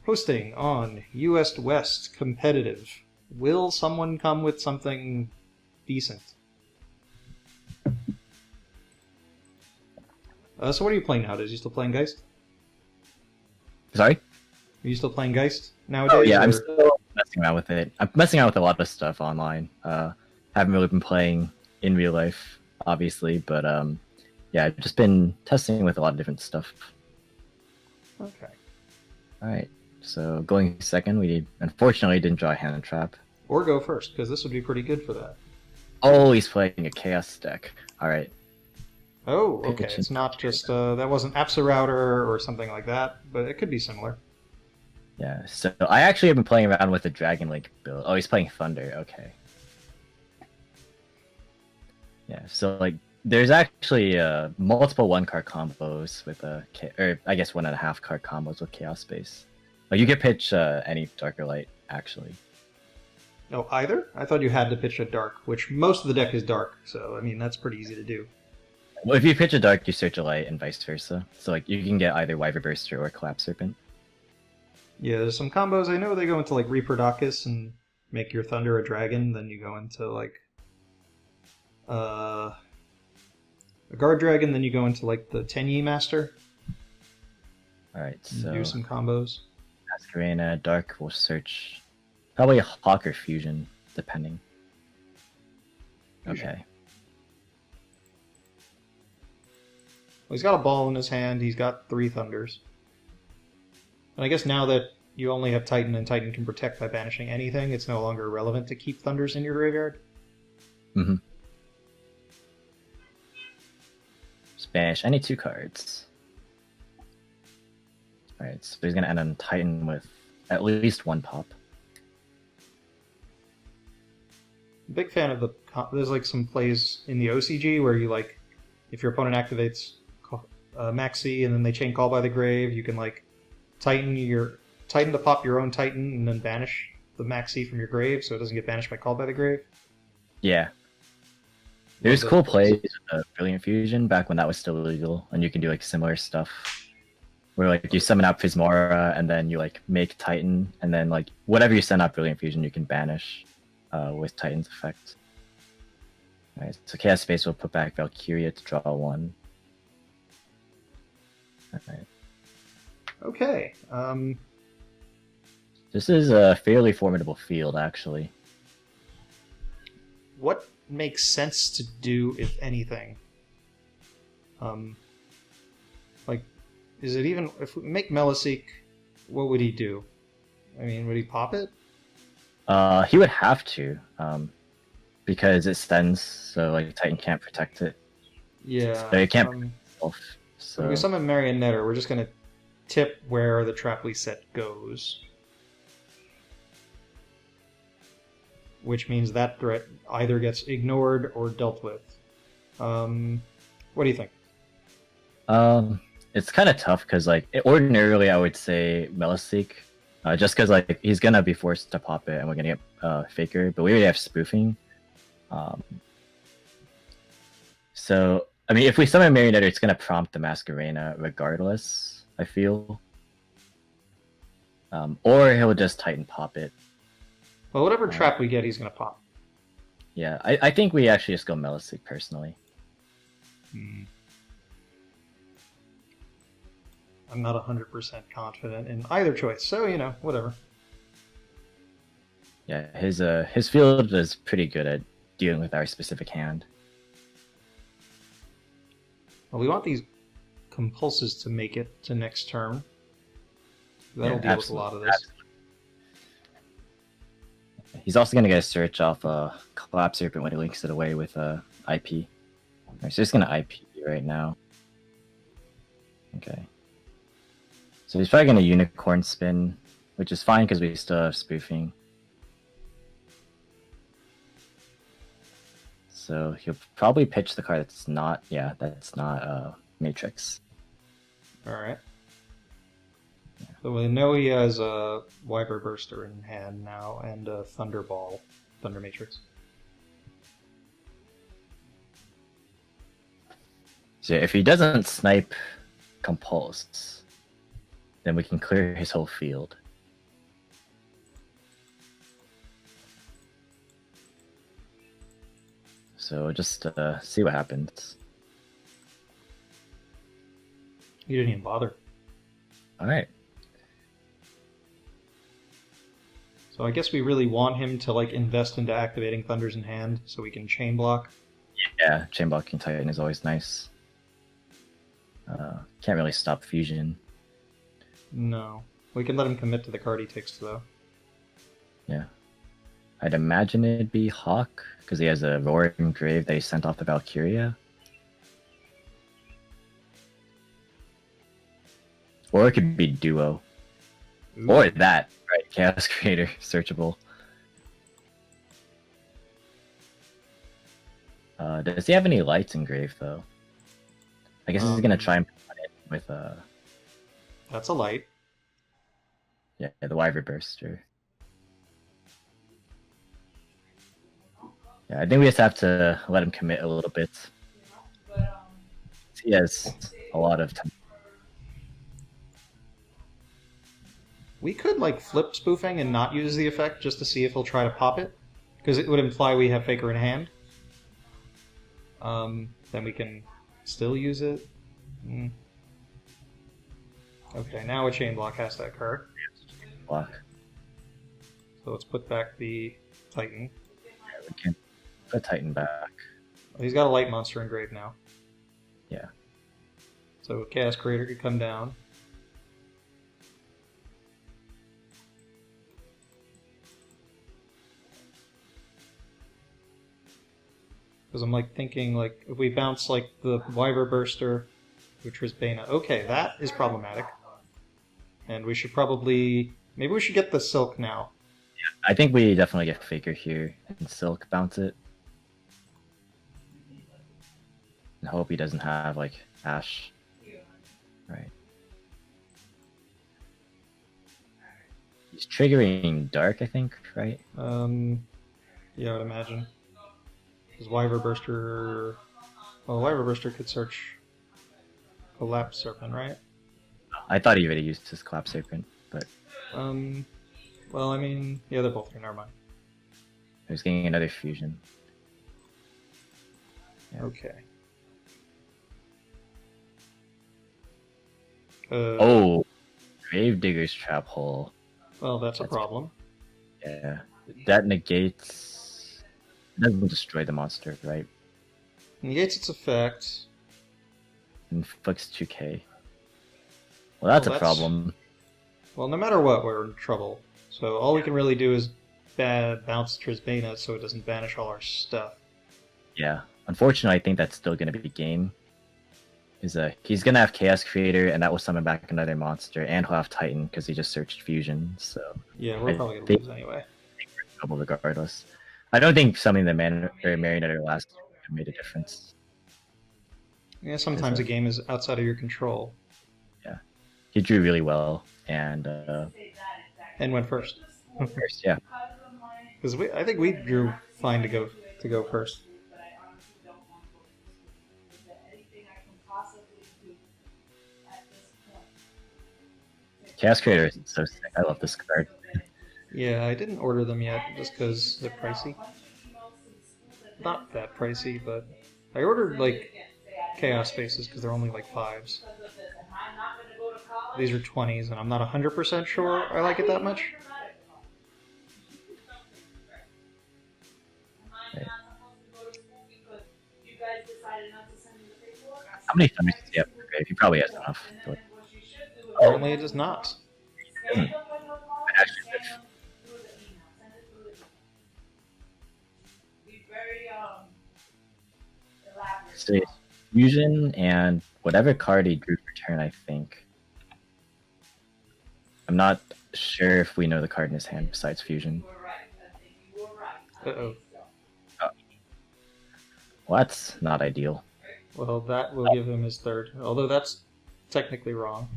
Hosting on US West Competitive. Will someone come with something decent? So what are you playing nowadays? Are you still playing Geist? Sorry? Are you still playing Geist nowadays? Oh yeah, or... I'm still messing around with it. I'm messing around with a lot of stuff online. Haven't really been playing in real life, obviously, but yeah, I've just been testing with a lot of different stuff. Okay. Alright, so going second, we unfortunately didn't draw a hand trap. Or go first, because this would be pretty good for that. Oh, he's playing a Chaos deck. Alright. Oh, okay. It's not just, that wasn't Apsa Router or something like that, but it could be similar. Yeah, so I actually have been playing around with the Dragon Link build. Oh, he's playing Thunder, okay. Yeah, so like, there's actually multiple one-card combos with or I guess 1.5 card combos with Chaos Space. Like, you could pitch any Darker Light, actually. Oh, either? I thought you had to pitch a Dark, which most of the deck is Dark, so, I mean, that's pretty easy to do. Well, if you pitch a Dark, you search a Light, and vice versa. So, like, you can get either Wyver Burster or Collapse Serpent. Yeah, there's some combos. I know they go into, like, Reaper Docus and make your Thunder a Dragon, then you go into, like, a Guard Dragon, then you go into, like, the Tenyi Master. Alright, and so do some combos. Masquerena, Dark will search probably a Hawk or Fusion, depending. Fusion. Okay. Well, he's got a ball in his hand, he's got 3 Thunders. And I guess now that you only have Titan and Titan can protect by banishing anything, it's no longer relevant to keep Thunders in your graveyard. Mm-hmm. Banish any 2 cards. Alright, so he's gonna end on Titan with at least 1 pop. Big fan of the... There's like some plays in the OCG where you like, if your opponent activates Maxi and then they chain Call by the Grave, you can like Titan to pop your own Titan and then banish the Maxi from your grave so it doesn't get banished by Call by the Grave. Yeah. There's cool plays with Brilliant Fusion back when that was still illegal, and you can do like similar stuff where like you summon out Prismora and then you like make Titan, and then like whatever you send out Brilliant Fusion you can banish with Titan's effect. Alright, so Chaos Space will put back Valkyria to draw 1. Alright. Okay. This is a fairly formidable field, actually. What makes sense to do, if anything? Like, is it even... If we make Meliseek, what would he do? I mean, would he pop it? He would have to, because it stands, so like Titan can't protect it. Yeah. So it can't protect itself. So if we summon Marionetter, we're just going to tip where the Trapley set goes. Which means that threat either gets ignored or dealt with. What do you think? It's kind of tough because like ordinarily I would say Meliseek, just because like he's gonna be forced to pop it and we're gonna get Faker, but we already have spoofing. So I mean, if we summon Marionette, it's gonna prompt the Masquerena regardless. I feel, or he'll just Titan pop it. Well, whatever trap we get, he's going to pop. Yeah, I think we actually just go Meliseek personally. I'm not 100% confident in either choice, so, you know, whatever. Yeah, his field is pretty good at dealing with our specific hand. Well, we want these compulses to make it to next turn. That'll deal with a lot of this. Absolutely. He's also going to get a search off Collapse Serpent when he links it away with IP. Right, so he's going to IP right now. Okay. So he's probably going to Unicorn Spin, which is fine because we still have spoofing. So he'll probably pitch the card that's not, that's not Matrix. Alright. So we know he has a Wyver Burster in hand now, and a Thunderball, Thunder Matrix. So if he doesn't snipe Compulse, then we can clear his whole field. So just see what happens. He didn't even bother. Alright. So I guess we really want him to like invest into activating Thunders in hand so we can chain block. Yeah, chain blocking Titan is always nice. Can't really stop Fusion. No. We can let him commit to the card he takes though. Yeah. I'd imagine it'd be Hawk, because he has a Roaring Grave that he sent off the Valkyria. Or it could be Duo. Ooh. Or that, right? Chaos Creator, searchable. Does he have any lights in Grave, though? I guess he's gonna try and put it with That's a light. yeah, the Wyver Burster. Yeah, I think we just have to let him commit a little bit. He has a lot of time. We could like flip spoofing and not use the effect just to see if he'll try to pop it, because it would imply we have Faker in hand. Then we can still use it. Okay, now a chain block has to occur. Block. So let's put back the Titan. Yeah, we can put Titan back. He's got a light monster engraved now. Yeah. So Chaos Creator could come down. Because I'm like thinking like if we bounce like the Wyver Burster, which was Bana. Okay, that is problematic. And we should probably maybe we should get the Silk now. I think we definitely get Faker here and Silk bounce it. And hope he doesn't have like Ash. Right. He's triggering Dark, I think, right? Yeah, I would imagine. Because Wyver Burster... Well, Wyver Burster could search Collapse Serpent, right? I thought he already used his Collapse Serpent, but... Well, I mean... Yeah, they're both here, never mind. He was getting another fusion. Yeah. Okay. Oh! Gravedigger's Trap Hole. Well, that's a problem. Yeah. That negates... It doesn't destroy the monster, right? Negates its effect. Inflicts 2k. Well, that's a problem. Well, no matter what, we're in trouble. So all we can really do is bounce Trisbana so it doesn't banish all our stuff. Yeah. Unfortunately, I think that's still going to be game. He's going to have Chaos Creator, and that will summon back another monster, and he'll have Titan, because he just searched Fusion, so... Yeah, we're probably going to lose anyway. I think we're in trouble regardless. I don't think summoning the Marionette last made a difference. Yeah, sometimes a game is outside of your control. Yeah. He drew really well, and went first. First, yeah. Because I think we drew fine to go first. Chaos Creator is so sick. I love this card. Yeah, I didn't order them yet just because they're pricey. Not that pricey, but I ordered like Chaos Spaces because they're only like 5s. These are 20s, and I'm not 100% sure I like it that much. Right. How many thunders does he have in the grave? He probably has enough. But... Apparently it does not. So it's Fusion and whatever card he drew for turn, I think. I'm not sure if we know the card in his hand besides Fusion. Uh-oh. Well, that's not ideal. Well, that will give him his third, although that's technically wrong.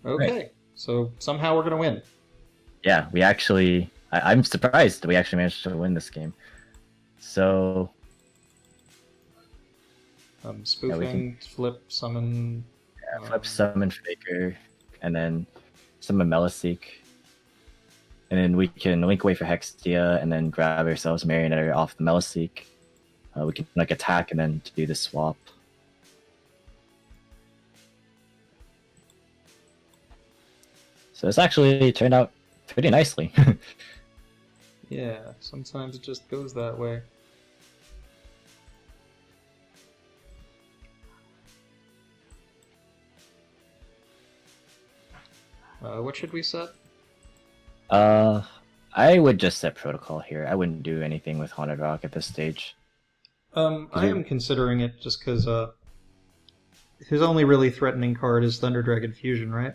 Okay, right. So somehow we're going to win. Yeah, we actually... I'm surprised that we actually managed to win this game. So... spoofing, flip, summon... Yeah, flip, summon, Faker, and then summon Meliseek. And then we can link away for Hextia, and then grab ourselves Marionette off the Meliseek. We can like attack and then do the swap. So this actually turned out pretty nicely. Yeah, sometimes it just goes that way. What should we set? I would just set Protocol here. I wouldn't do anything with Haunted Rock at this stage. I am considering it just because his only really threatening card is Thunder Dragon Fusion, right?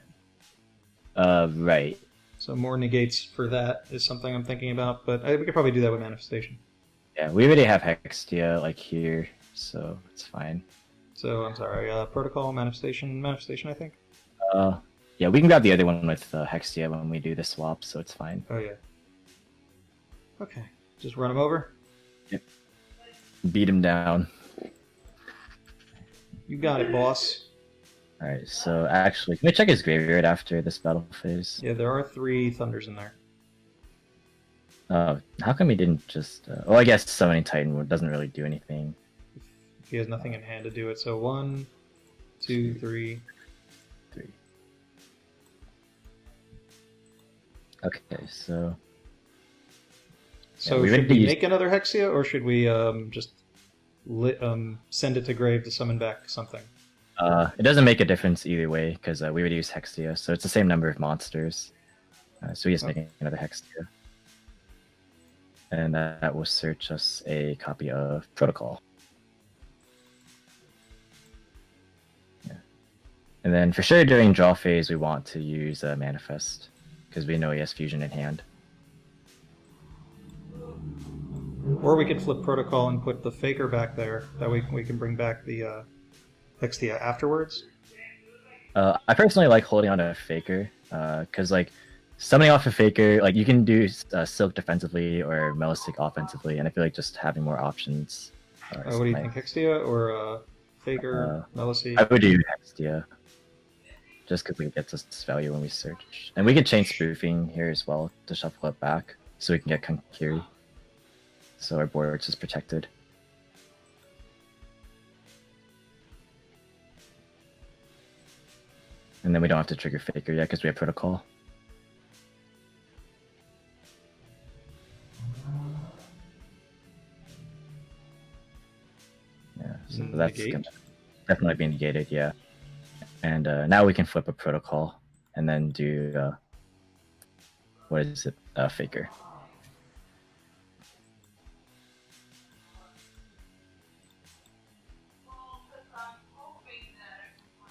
Right. So more negates for that is something I'm thinking about, but we could probably do that with Manifestation. Yeah, we already have Hextia like here, so it's fine. So I'm sorry, Protocol, Manifestation, I think. Yeah, we can grab the other one with Hextia when we do the swap, so it's fine. Oh yeah. Okay, just run him over. Yep. Beat him down. You got it, boss. Alright, so actually, can we check his graveyard after this battle phase? Yeah, there are 3 Thunders in there. How come he didn't just... well, I guess Summoning Titan doesn't really do anything. He has nothing in hand to do it. So 1, 2, 3. 3. Okay, so... So should we make another Hexia, or should we just send it to Grave to summon back something? It doesn't make a difference either way, because we would use Hexia, so it's the same number of monsters. So we just make another Hexia. And that will search us a copy of Protocol. Yeah. And then for sure during draw phase we want to use Manifest, because we know he has Fusion in hand. Or we could flip Protocol and put the Faker back there. That way we can bring back the Hexia afterwards. I personally like holding on to a Faker, because like summoning off a Faker, like you can do Silk defensively or Melistic offensively, and I feel like just having more options. What do you think, Hexia or Faker, Melistic? I would do Hexia, just because it gets us value when we search. And we can change spoofing here as well to shuffle it back, so we can get Kankiri. So our board is just protected. And then we don't have to trigger Faker yet because we have Protocol. Yeah, so that's gonna definitely be negated, yeah. And now we can flip a Protocol and then do, what is it, Faker.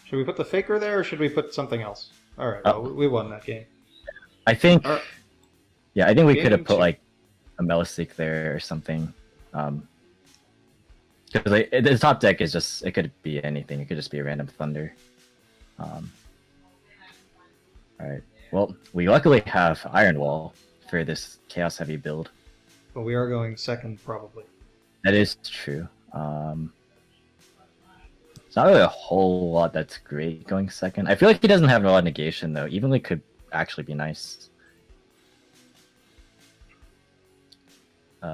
Should we put the Faker there, or should we put something else? All right, well, we won that game. I think, yeah, I think we could have put like a Melistic there or something. Because like, the top deck is just, it could be anything. It could just be a random Thunder. All right. Well, we luckily have Iron Wall for this Chaos Heavy build. But we are going second, probably. That is true. It's not really a whole lot that's great going second. I feel like he doesn't have a lot of negation, though. Evenly could actually be nice. We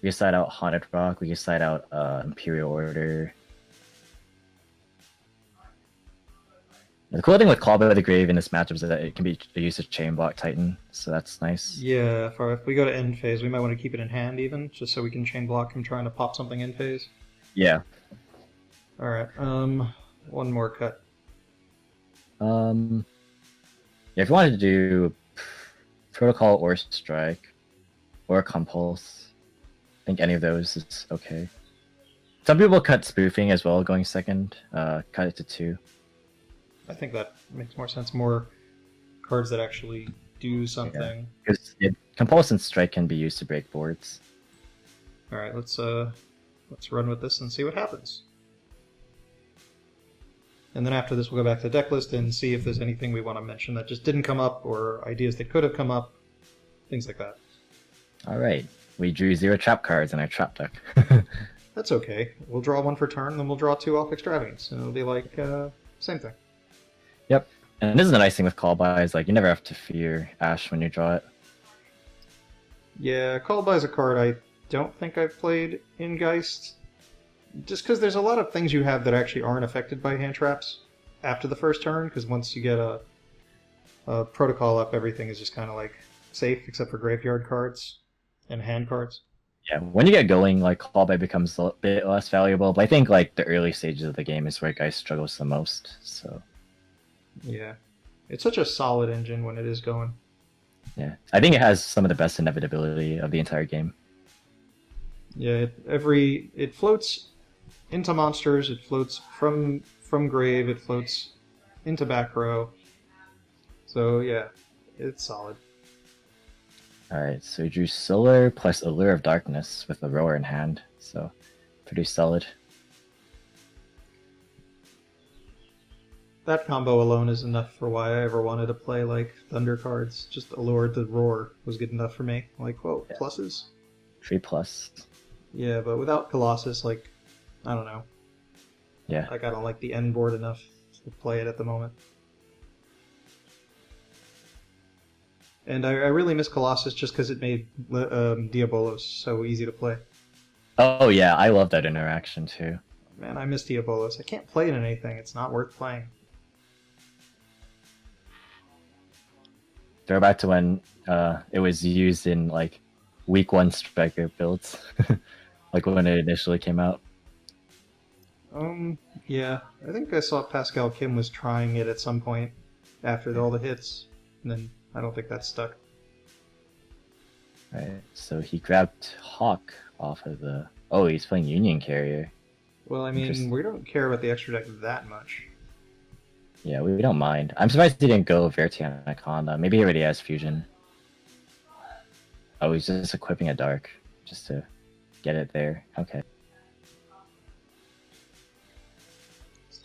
can side out Haunted Rock. We can side out Imperial Order. The cool thing with Call by the Grave in this matchup is that it can be used as Chain Block Titan, so that's nice. Yeah, if we go to end phase, we might want to keep it in hand even, just so we can Chain Block him trying to pop something in phase. Yeah. Alright, one more cut. Yeah, if you wanted to do Protocol or Strike, or Compulse, I think any of those is okay. Some people cut Spoofing as well, going second, cut it to 2. I think that makes more sense, more cards that actually do something. Because Compulse and Strike can be used to break boards. Alright, let's run with this and see what happens. And then after this, we'll go back to the deck list and see if there's anything we want to mention that just didn't come up, or ideas that could have come up, things like that. Alright, we drew 0 trap cards in our trap deck. That's okay. We'll draw 1 for turn, then we'll draw 2 off Extravagance, and it'll be like, same thing. Yep, and this is the nice thing with Call By, is like, you never have to fear Ash when you draw it. Yeah, Call By is a card I don't think I've played in Geist. Just because there's a lot of things you have that actually aren't affected by hand traps after the first turn, because once you get a Protocol up, everything is just kind of like safe, except for graveyard cards and hand cards. Yeah, when you get going, like, Call By becomes a bit less valuable, but I think like the early stages of the game is where Geist struggles the most, so... Yeah. It's such a solid engine when it is going. Yeah, I think it has some of the best inevitability of the entire game. Yeah, it floats into monsters, it floats from grave, it floats into back row. So yeah, it's solid. Alright, so we drew Solar plus Allure of Darkness with a Roar in hand, so pretty solid. That combo alone is enough for why I ever wanted to play like Thunder cards. Just Allure the Roar was good enough for me. Like, whoa, yeah. Pluses? 3+. Yeah, but without Colossus, like, I don't know. Yeah. Like, I don't like the end board enough to play it at the moment. And I really miss Colossus just because it made Diabolos so easy to play. Oh yeah, I love that interaction too. Man, I miss Diabolos. I can't play it in anything. It's not worth playing. Throwback to when it was used in like week 1 striker builds, like when it initially came out. Yeah. I think I saw Pascal Kim was trying it at some point after all the hits, and then I don't think that stuck. Right. So he grabbed Hawk off of the. Oh, he's playing Union Carrier. Well, I mean, we don't care about the extra deck that much. Yeah, we don't mind. I'm surprised he didn't go Vertian Anaconda. Maybe he already has Fusion. Oh, he's just equipping a Dark just to get it there. Okay.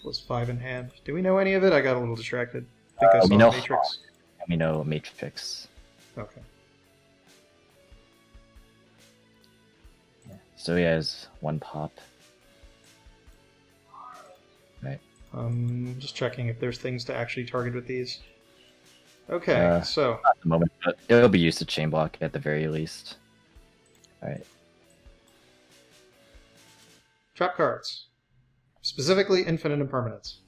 Was 5 in hand. Do we know any of it? I got a little distracted. I think I saw we know Matrix. Hawk. We know Matrix. Okay. Yeah. So he has 1 pop. Right. Just checking if there's things to actually target with these. Okay, so Not at the moment, but it'll be used to chain block at the very least. Alright. trap cards, specifically infinite impermanence.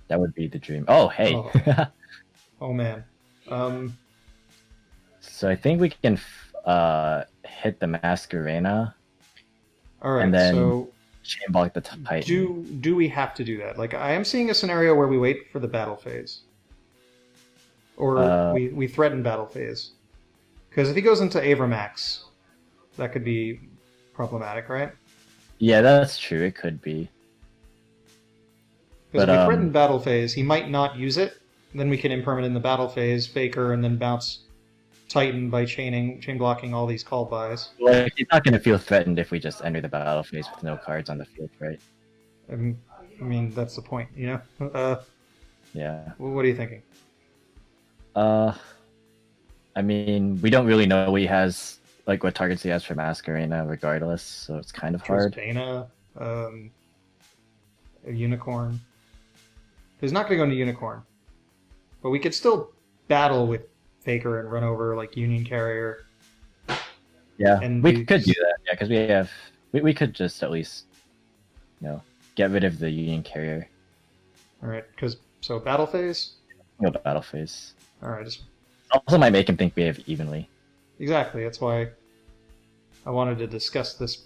That would be the dream. Oh, hey. Oh man. So I think we can hit the Masquerena. All right. And then so chain block the Titan. do we have to do that? Like, I am seeing a scenario where we wait for the battle phase, or we threaten battle phase. Because if he goes into Avramax, that could be problematic, right? Yeah, that's true. It could be. Because if we threaten battle phase, he might not use it. Then we can impermanent in the battle phase, Faker, and then bounce Titan by chain blocking all these call buys. Well, he's not going to feel threatened if we just enter the battle phase with no cards on the field, right? I mean, that's the point, you know? Yeah. What are you thinking? I mean, we don't really know what he has, like what targets he has for Masquerena regardless, so it's kind of hard. Dana, a Unicorn. He's not going to go into Unicorn. But we could still battle with Faker and run over, like, Union Carrier. Yeah, and we could do that, yeah, because we could just at least, get rid of the Union Carrier. Alright, so battle phase? No battle phase. Alright, just... Also might make him think we have evenly. Exactly, that's why I wanted to discuss this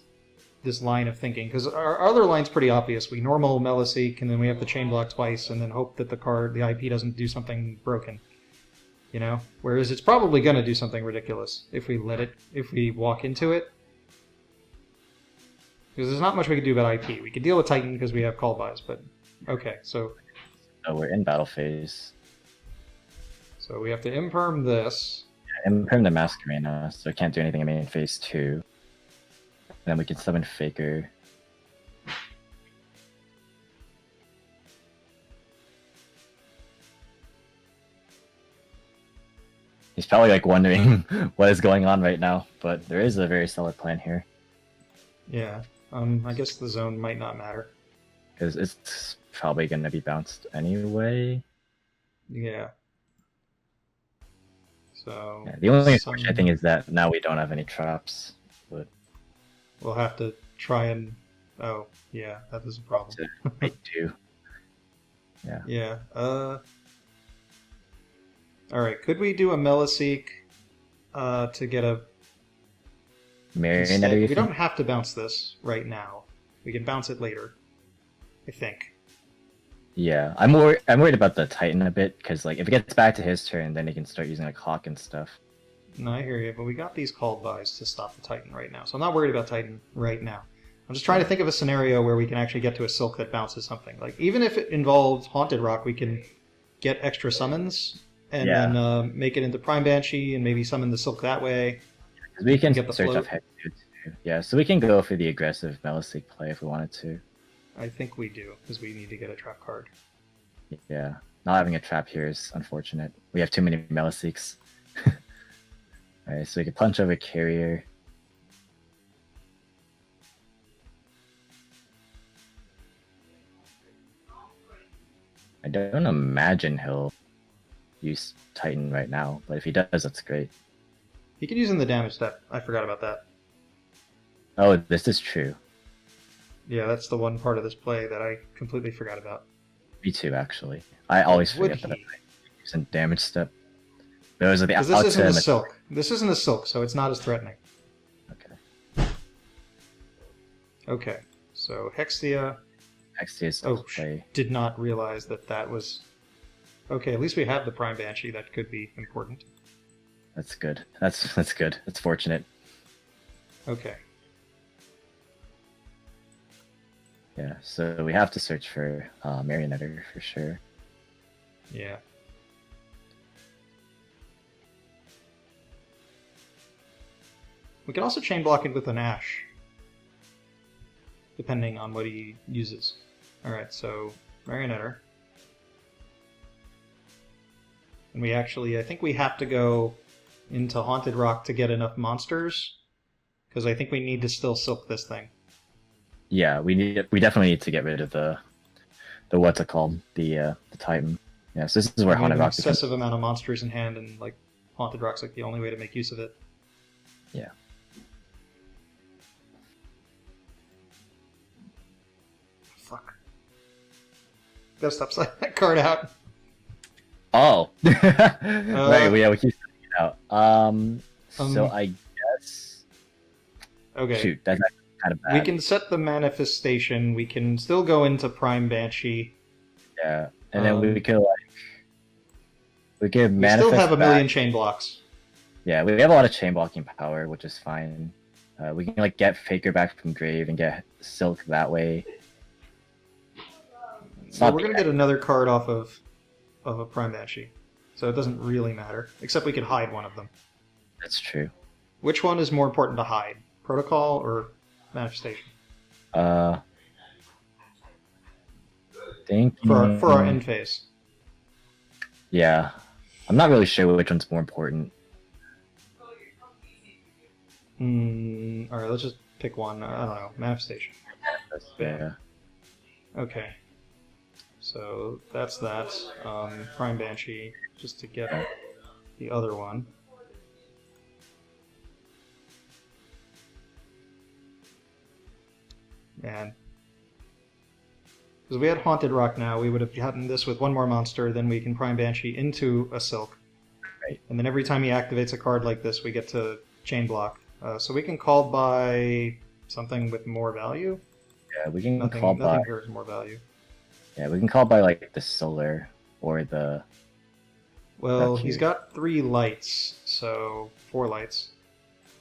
line of thinking, because our other line's pretty obvious. We normal Meliseek, and then we have to chain block twice, and then hope that the IP doesn't do something broken. You know? Whereas it's probably going to do something ridiculous if we walk into it. Because there's not much we can do about IP. We could deal with Titan because we have call buys, but... Okay, so... So we're in battle phase. So we have to imperm this. Yeah, imperm the Masquerena, so it can't do anything in main phase 2. And then we can summon Faker. He's probably like wondering what is going on right now, but there is a very solid plan here. Yeah, I guess the zone might not matter. Because it's probably going to be bounced anyway. Yeah. So... Yeah, the only unfortunate thing is that now we don't have any traps. But we'll have to try and... Oh, yeah, that is a problem. Make two. Yeah. Yeah, Alright, could we do a Meliseek to get a... Marionette, we don't have to bounce this right now. We can bounce it later, I think. Yeah, I'm worried about the Titan a bit, because like if it gets back to his turn, then he can start using a clock and stuff. No, I hear you, but we got these called buys to stop the Titan right now, so I'm not worried about Titan right now. I'm just trying to think of a scenario where we can actually get to a Silk that bounces something. Like, even if it involves Haunted Rock, we can get extra summons, and then make it into Prime Banshee, and maybe summon the Silk that way. Because we can get the search float. off Hex too. Yeah, so we can go for the aggressive Meliseek play if we wanted to. I think we do, because we need to get a trap card. Yeah, not having a trap here is unfortunate. We have too many Meliseeks. Alright, so we can punch over Carrier. I don't imagine he'll use Titan right now, but if he does, that's great. He could use in the damage step. I forgot about that. Oh, this is true. Yeah, that's the one part of this play that I completely forgot about. Me too, actually. I always Would forget that I'm he? using damage step. Those are the Because this isn't a ultimate. silk. This isn't a silk, so it's not as threatening. Okay. Okay, so Hexia. Next is Oh, play. did not realize that that was. Okay, at least we have the Prime Banshee. That could be important. That's good. That's good. That's fortunate. Okay. Yeah. So we have to search for Marionetter for sure. Yeah. We can also chain block it with an Ash, depending on what he uses. Alright, so Marionetter. And we actually, I think we have to go into Haunted Rock to get enough monsters, because I think we need to still silk this thing. Yeah, we definitely need to get rid of the what's it called? The Titan. Yeah, so this is where We have Haunted an Rock excessive amount of monsters in hand, and like Haunted Rock's like the only way to make use of it. Yeah. Fuck. Gotta stop sliding that card out. Oh. Right, yeah, we keep setting it out. So I guess. Okay. Shoot, that's kind of bad. We can set the manifestation. We can still go into Prime Banshee. Yeah, and then we could we could We manifest. still have a million back. chain blocks. Yeah, we have a lot of chain blocking power, which is fine. We can like get Faker back from grave and get Silk that way. So we're gonna get another card off of a Prime Banshee, so it doesn't really matter. Except we could hide one of them. That's true. Which one is more important to hide? Protocol or manifestation? Think For our end phase. Yeah, I'm not really sure which one's more important. All right, let's just pick one. I don't know. Manifestation. Yeah. Okay. So that's that. Prime Banshee, just to get the other one. Man. Because we had Haunted Rock now, we would have gotten this with one more monster, then we can Prime Banshee into a Silk. Right. And then every time he activates a card like this, we get to chain block. So we can call by something with more value. Yeah, we can Nothing, call nothing by. here is more value. Yeah, we can call by like the solar or the. Well, That's he's huge. got 3 lights, so 4 lights.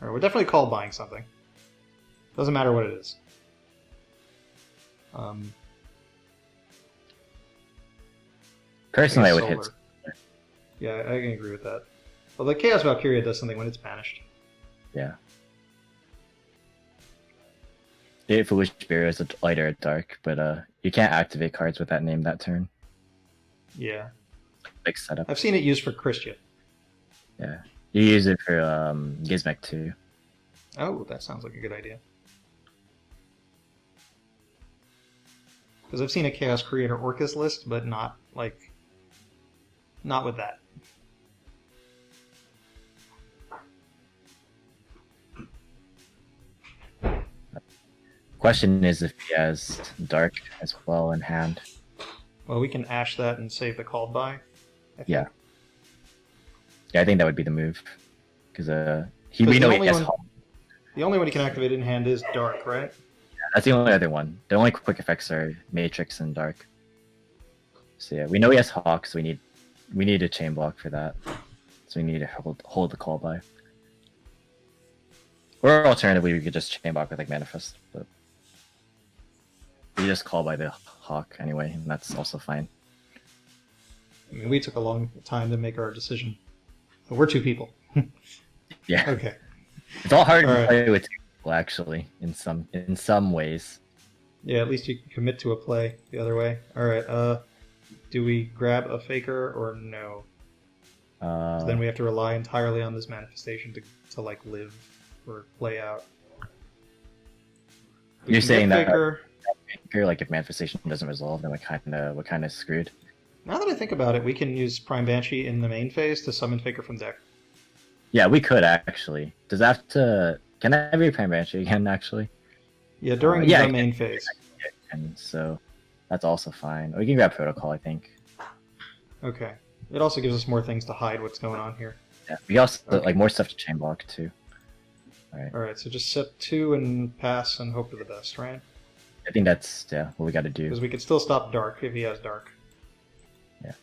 All right, we're definitely call buying something. Doesn't matter what it is. Personally, I would solar. hit. Yeah, I can agree with that. Well, the Chaos Valkyria does something when it's banished. Yeah. It Foolish Spirit is a light or a dark, but you can't activate cards with that name that turn. Yeah. Big setup. I've seen it used for Christian. Yeah. You use it for Gizmek too. Oh, that sounds like a good idea. Because I've seen a Chaos Creator Orcus list, but not with that. Question is if he has dark as well in hand. Well, we can ash that and save the called by. I think. Yeah. Yeah, I think that would be the move. Because we the know he only has one- Hawk. The only one you can activate in hand is Dark, right? That's the only other one. The only quick effects are Matrix and Dark. So yeah, we know he has Hawk, so we need a chain block for that. So we need to hold the call by. Or alternatively, we could just chain block with like Manifest, but we just call by the Hawk anyway, and that's also fine. I mean, we took a long time to make our decision. But we're 2 people. Yeah, Okay. it's all hard All to right. play with 2 people actually, in some ways. Yeah, at least you can commit to a play the other way. Alright, do we grab a Faker or no? So then we have to rely entirely on this manifestation to like live or play out. We You're can saying get that Faker. like if Manifestation doesn't resolve, then we're kind of screwed. Now that I think about it, we can use Prime Banshee in the main phase to summon Faker from deck. Yeah, we could actually. Does that have to Can I read Prime Banshee again, actually? Yeah, during yeah, the main phase. And so that's also fine. We can grab Protocol, I think. Okay. It also gives us more things to hide what's going on here. Yeah, we also Okay. like more stuff to chain block too. All right, so just set 2 and pass and hope for the best, right? I think that's what we got to do. Because we could still stop Dark if he has Dark. Yeah.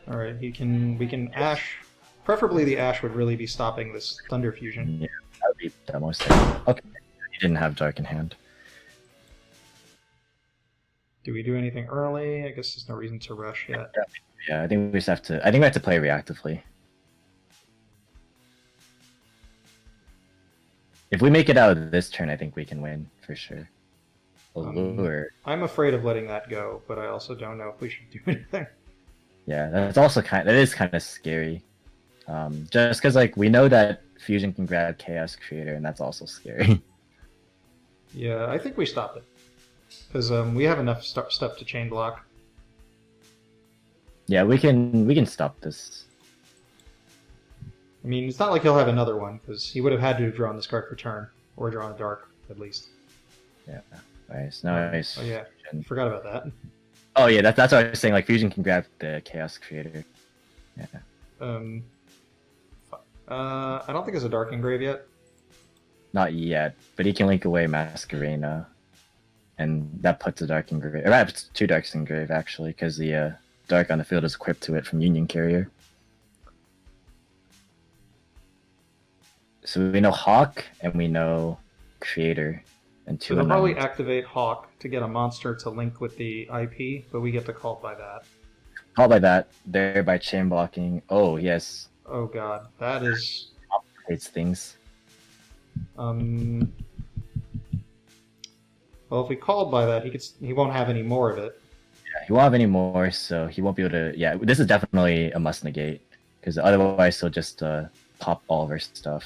All right, we can Ash. Preferably the Ash would really be stopping this Thunder Fusion. Yeah, that would be the most. Okay, he didn't have Dark in hand. Do we do anything early? I guess there's no reason to rush yet. Yeah, I think we just have to. I think we have to play reactively. If we make it out of this turn, I think we can win for sure. I'm afraid of letting that go, but I also don't know if we should do anything. Yeah, that's also that is kind of scary. Just because like we know that Fusion can grab Chaos Creator, and that's also scary. Yeah, I think we stop it because we have enough stuff to chain block. Yeah, we can stop this. I mean, it's not like he'll have another one, because he would have had to have drawn this card for turn, or drawn a Dark, at least. Yeah, nice. Nice. Oh yeah, I forgot about that. Oh yeah, that's what I was saying, like, Fusion can grab the Chaos Creator. Yeah. I don't think there's a Dark engrave yet. Not yet, but he can link away Masquerena, and that puts a Dark engrave. Or that puts 2 Darks engrave, actually, because the Dark on the field is equipped to it from Union Carrier. So we know Hawk and we know Creator and 2 So they'll probably activate Hawk to get a monster to link with the IP, but we get to call by that. Call by that, thereby chain blocking. Oh yes. Oh god, that is Complicates things. Well, if we called by that, he won't have any more of it. Yeah, he won't have any more, so he won't be able to. Yeah, this is definitely a must negate because otherwise he'll just pop all of our stuff.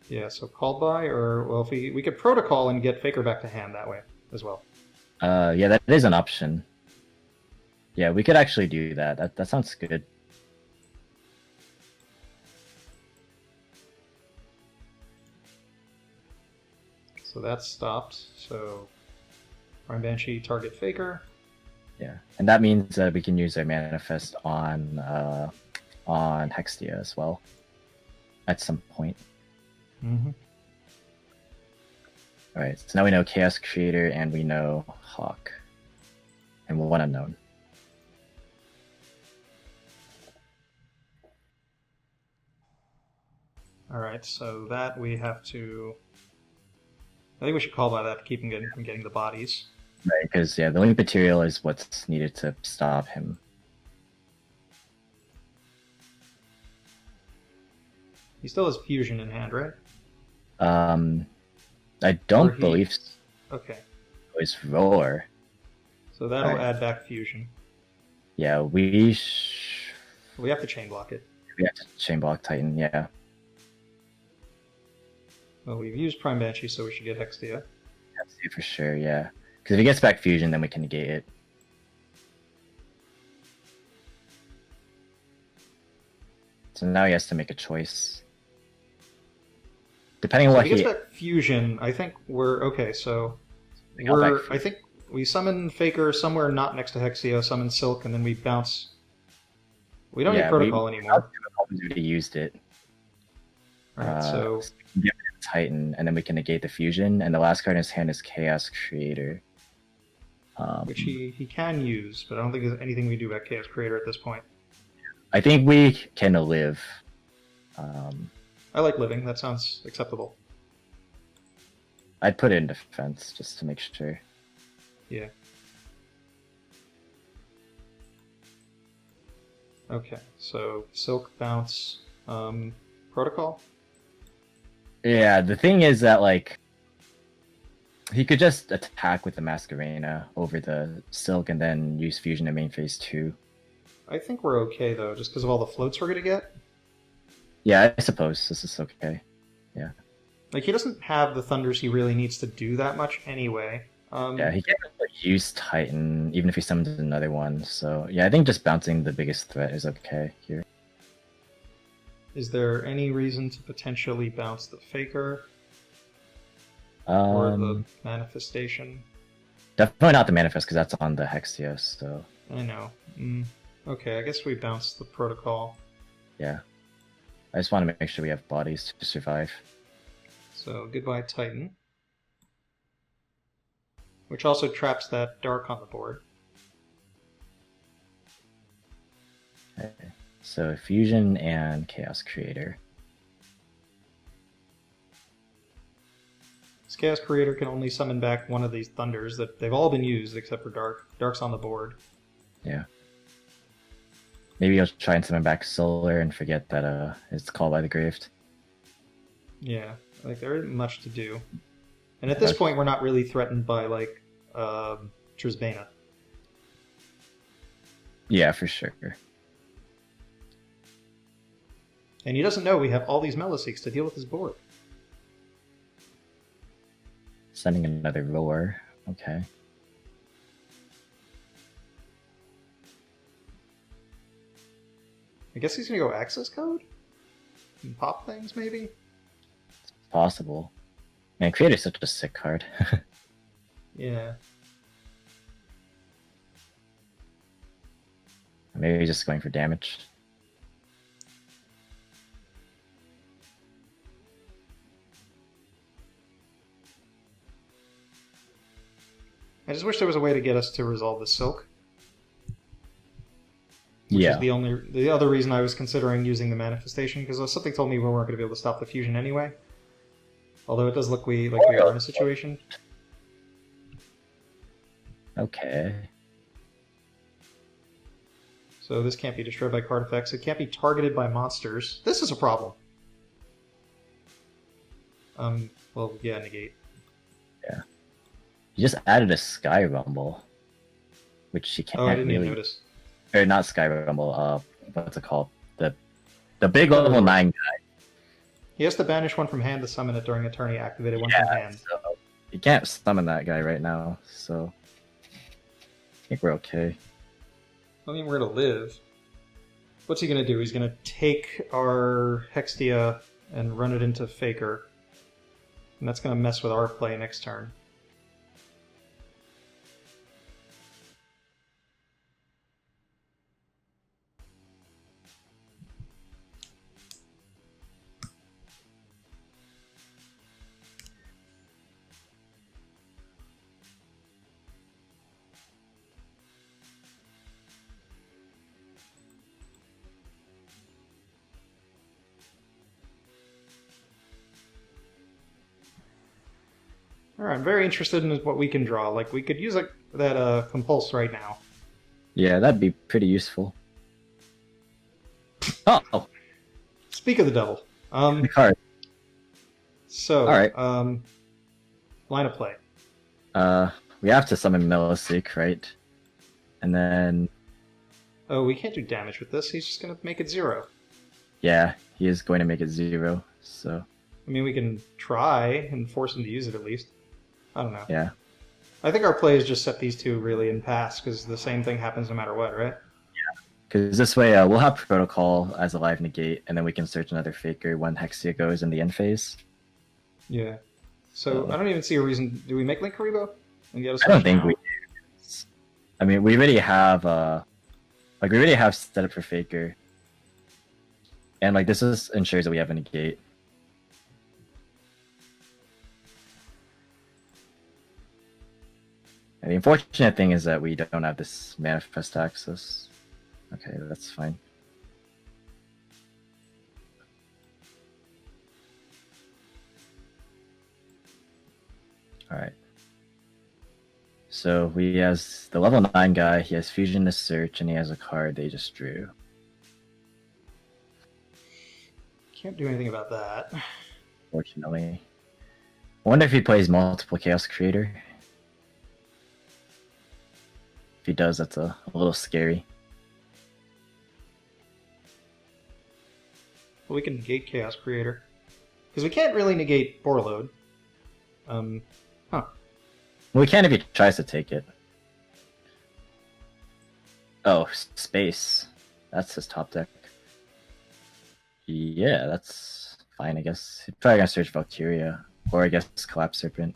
Yeah, so called by, or well, if we could protocol and get Faker back to hand that way as well. Yeah, that is an option. Yeah, we could actually do that. That sounds good. So that's stopped. So Prime Banshee target Faker. Yeah, and that means that we can use our manifest on Hextia as well at some point. Mm-hmm. Alright, so now we know Chaos Creator and we know Hawk. And one unknown. Alright, so that we have to... I think we should call by that to keep him from getting the bodies. Right, because yeah, the link material is what's needed to stop him. He still has Fusion in hand, right? I don't believe so. Okay. It's Roar. So that'll add back Fusion. Yeah, we have to chain block it. We have to chain block Titan, yeah. Well, we've used Prime Banshee, so we should get Hextia. Hextia for sure, yeah. Because if he gets back Fusion, then we can negate it. So now he has to make a choice. Depending on what he gets back Fusion, I think we're okay. So I think we summon Faker somewhere not next to Hexia, summon Silk, and then we bounce. We don't need Protocol anymore. We used it. Alright, so we can get Titan, and then we can negate the Fusion, and the last card in his hand is Chaos Creator. Which he can use, but I don't think there's anything we do about Chaos Creator at this point. I think we can live. I like living. That sounds acceptable. I'd put it in defense just to make sure. Yeah. Okay, so Silk bounce Protocol? Yeah, the thing is that, like, he could just attack with the Masquerena over the Silk and then use Fusion in main phase 2. I think we're okay, though, just because of all the floats we're going to get. Yeah, I suppose this is okay. Yeah. Like, he doesn't have the Thunders he really needs to do that much anyway. Yeah, he can't really use Titan, even if he summons another one. So yeah, I think just bouncing the biggest threat is okay here. Is there any reason to potentially bounce the Faker or the Manifestation? Definitely not the Manifest, because that's on the Hexia, so... I know. Okay, I guess we bounce the Protocol. Yeah. I just want to make sure we have bodies to survive. So, goodbye Titan. Which also traps that Dark on the board. Okay. So, Fusion and Chaos Creator. This Chaos Creator can only summon back one of these Thunders. That they've all been used except for Dark. Dark's on the board. Yeah. Maybe I'll try and summon back Solar and forget that it's called by the Graved. Yeah, like there isn't much to do. And at this point, we're not really threatened by, like, Trisbana. Yeah, for sure. And he doesn't know we have all these Meliseeks to deal with his board. Sending another Roar. Okay. I guess he's gonna go access code? And pop things, maybe? It's possible. Man, Creator's such a sick card. Yeah. Maybe just going for damage. I just wish there was a way to get us to resolve the Silk. Which Yeah. is the other reason I was considering using the Manifestation, because something told me we weren't going to be able to stop the fusion anyway. Although it does look like we are in a situation. Okay. So this can't be destroyed by card effects. It can't be targeted by monsters. This is a problem. Well, yeah, negate. Yeah. You just added a Sky Rumble, which she can't Oh, I didn't really... even notice. Or not Sky Rumble, what's it called? The big level 9 guy. He has to banish one from hand to summon it during a turn he activated one from hand. So you can't summon that guy right now, so I think we're okay. I mean, we're going to live. What's he going to do? He's going to take our Hextia and run it into Faker. And that's going to mess with our play next turn. Alright, I'm very interested in what we can draw. Like, we could use that Compulse right now. Yeah, that'd be pretty useful. Oh! Speak of the devil. The card. So, alright. Line of play. We have to summon Meliseek, right? And then... Oh, we can't do damage with this. He's just going to make it 0. Yeah, he is going to make it 0, so... I mean, we can try and force him to use it at least. I don't know. Yeah. I think our play is just set these two really in pass, because the same thing happens no matter what, right? Yeah. Because this way, we'll have Protocol as a live negate, and then we can search another Faker when Hexia goes in the end phase. Yeah. So, I don't even see a reason... Do we make Link Karibo? And get us I don't think now? we do. I mean, we already have... we already have set up for Faker. And, this ensures that we have a negate. And the unfortunate thing is that we don't have this manifest access. Okay, that's fine. Alright. So he has the level 9 guy, he has Fusion to search, and he has a card they just drew. Can't do anything about that. Fortunately. I wonder if he plays multiple Chaos Creator. If he does, that's a little scary. Well, we can negate Chaos Creator. Because we can't really negate Borload. Huh. We can if he tries to take it. Oh, space. That's his top deck. Yeah, that's fine, I guess. He's probably gonna search Valkyria. Or I guess Collapse Serpent.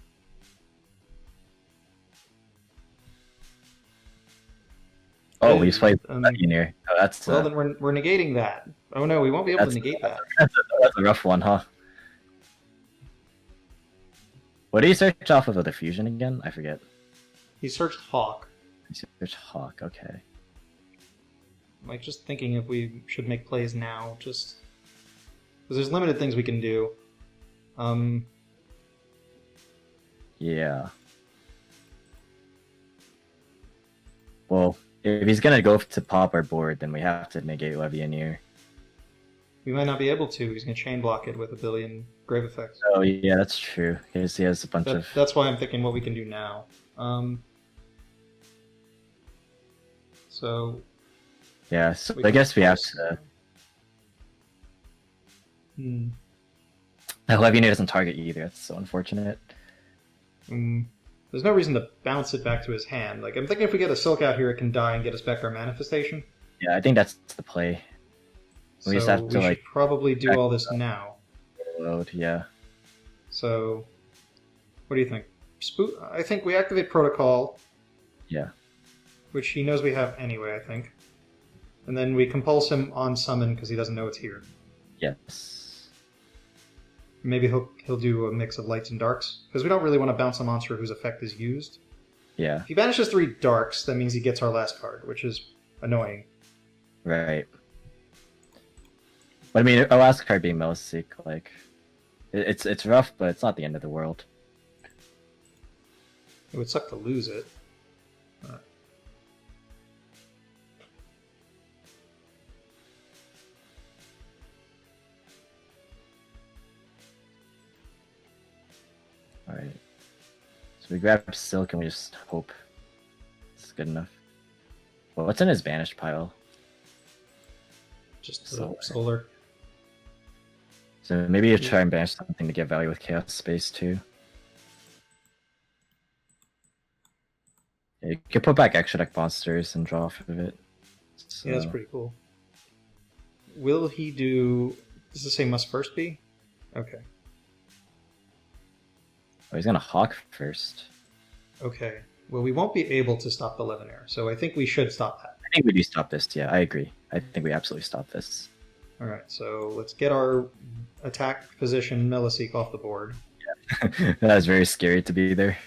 Oh, he's played Legionnaire. Oh, that's well, then we're negating that. Oh no, we won't be able to negate that. That's a rough one, huh? What did he search off of the fusion again? I forget. He searched Hawk. He searched Hawk, okay. Like, just thinking if we should make plays now, just... Because there's limited things we can do. Yeah. Well, if he's gonna go to pop our board, then we have to negate Legionnaire. We might not be able to. He's gonna chain block it with a billion grave effects. Oh yeah, that's true. He has a bunch of... That's why I'm thinking what we can do now. So... Yeah, so I guess we have to... Legionnaire doesn't target either. That's so unfortunate. There's no reason to bounce it back to his hand. Like, I'm thinking if we get a Silk out here, it can die and get us back our manifestation. Yeah, I think that's the play. We just have to, should probably do all this now. Load, yeah. So, what do you think? I think we activate Protocol. Yeah. Which he knows we have anyway, I think. And then we compulse him on summon because he doesn't know it's here. Yes. Maybe he'll do a mix of lights and darks because we don't really want to bounce a monster whose effect is used. Yeah. If he banishes 3 darks, that means he gets our last card, which is annoying. Right. But I mean, our last card being Melisic, like, it's rough, but it's not the end of the world. It would suck to lose it. Alright. So we grab Silk and we just hope it's good enough. Well, what's in his banished pile? Just solar. So maybe you try and banish something to get value with Chaos Space too. Yeah, you could put back extra deck monsters and draw off of it. So... Yeah, that's pretty cool. Will he do... Does it say must first be? Okay. Oh, he's gonna Hawk first. Okay. Well, we won't be able to stop the Levianeer, so I think we should stop that. I think we do stop this, yeah, I agree. I think we absolutely stop this. Alright, so let's get our attack position Melisic off the board. Yeah. That was very scary to be there.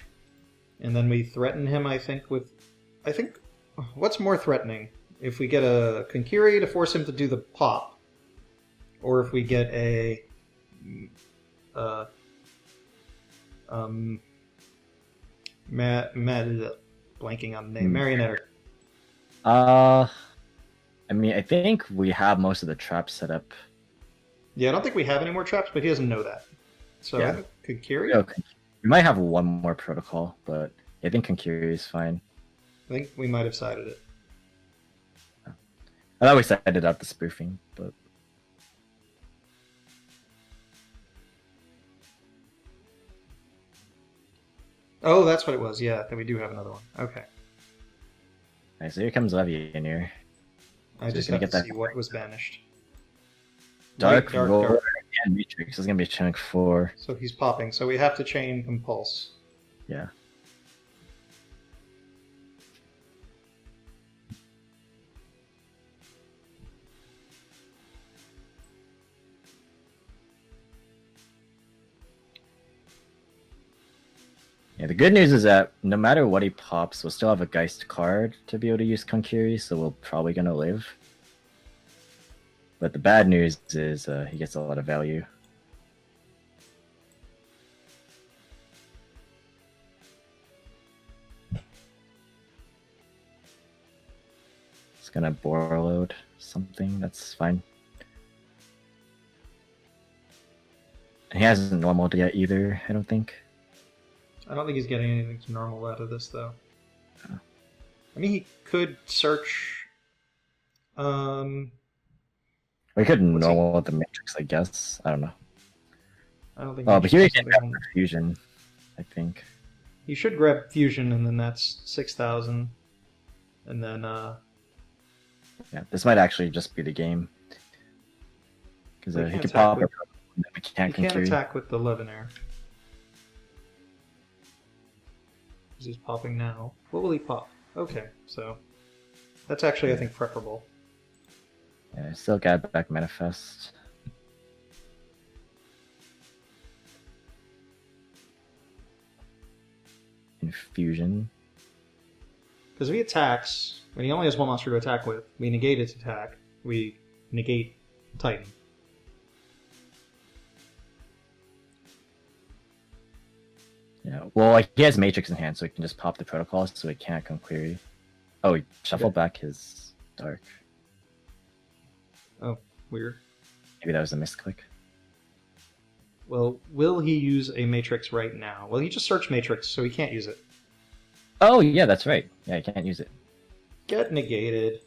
And then we threaten him, I think, with... I think... What's more threatening? If we get a Konkiri to force him to do the pop, or if we get a... blanking on the name. Marionetter. I mean, I think we have most of the traps set up. Yeah, I don't think we have any more traps, but he doesn't know that. So, yeah. Konkiri? Okay. We might have one more protocol, but I think Konkiri is fine. I think we might have sided it. I thought we sided out the spoofing, but... Oh, that's what it was. Yeah, then we do have another one. Okay. Alright, so here comes Levianeer. I just have to see what was banished. Dark, Roar, and Matrix is going to be a chunk 4. So he's popping. So we have to chain Compulse. Yeah. Yeah, the good news is that no matter what he pops, we'll still have a Geist card to be able to use Konkiri, so we're probably going to live. But the bad news is he gets a lot of value. It's going to bore load something, that's fine. And he hasn't normaled yet either, I don't think. I don't think he's getting anything normal out of this, though. Oh. I mean, he could search... We could normal the Matrix, I guess. I don't know. I don't think... Oh, but here we can have Fusion, I think. You should grab Fusion, and then that's 6,000. And then, Yeah, this might actually just be the game. Because We he can't could attack pop with- and then we can't you can't concur. attack with the Levenair. Because he's popping now. What will he pop? Okay, so that's actually, I think, preferable. Yeah, still got back Manifest. Infusion. Because if he attacks, when he only has one monster to attack with, we negate its attack. We negate Titan. Yeah, well, like, he has Matrix in hand, so he can just pop the protocol, so he can't come query. Oh, he shuffled back his Dark. Oh, weird. Maybe that was a misclick. Well, will he use a Matrix right now? Well, he just searched Matrix, so he can't use it. Oh, yeah, that's right. Yeah, he can't use it. Get negated.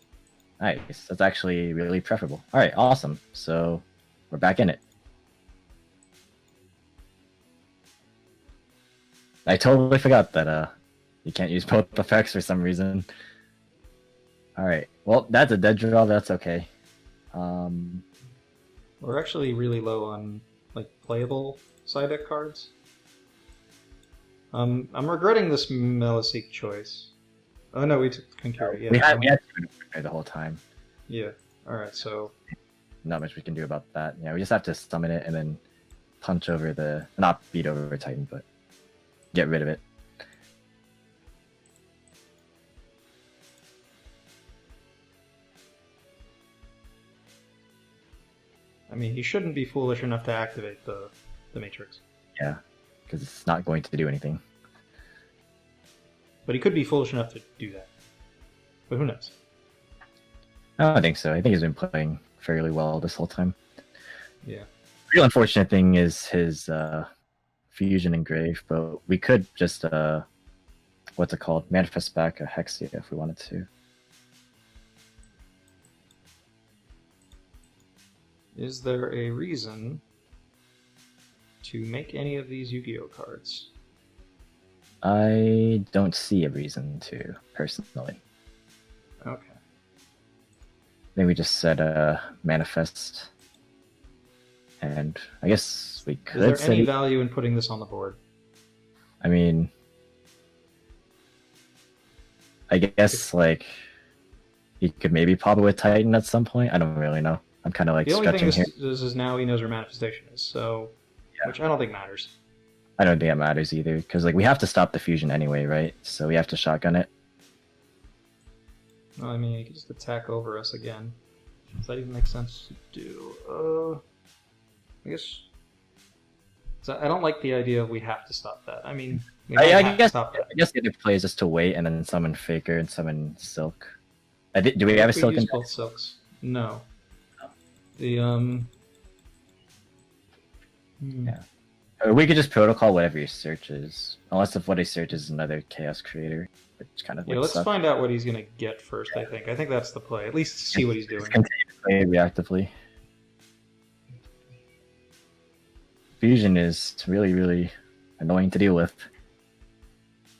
Nice. That's actually really preferable. Alright, awesome. So, we're back in it. I totally forgot that you can't use both effects for some reason. Alright, well, that's a dead draw, that's okay. We're actually really low on like playable side deck cards. I'm regretting this Meliseek choice. Oh no, we took Concur. Yeah, we had to the whole time. Yeah. All right. So Not much we can do about that. Yeah, we just have to summon it and then punch over the, not beat over Titan, but get rid of it. I mean, he shouldn't be foolish enough to activate the Matrix, Yeah, because it's not going to do anything. but he could be foolish enough to do that. But who knows? I don't think so. I think he's been playing fairly well this whole time. Yeah. Real unfortunate thing is his fusion and grave, but we could just what's it called? Manifest back a Hexia if we wanted to. Is there a reason to make any of these Yu-Gi-Oh cards? I don't see a reason to, personally. Okay. I think we just said manifest. And I guess we could Is there say, any value in putting this on the board? I mean, I guess like he could maybe pop it with Titan at some point. I don't really know. I'm kind of like The only thing stretching here. this is now he knows where Manifestation is, so Yeah. which I don't think matters. I don't think that matters either, because like we have to stop the fusion anyway, right? So we have to shotgun it. Well, I mean, he could just attack over us again. Does that even make sense to do? I guess. So I don't like the idea of we have to stop that. I mean, we don't I have to guess stop that. I guess the other play is just to wait and then summon Faker and summon Silk. Do we have a We Silk? use In both silks. No. Oh. The Yeah. Or we could just protocol whatever your search is, unless if what he searches is another Chaos Creator, which kind of Yeah, like let's sucks. find out what he's gonna get first. I think that's the play. At least see what he's doing. Just continue to play reactively. Fusion is really, really annoying to deal with.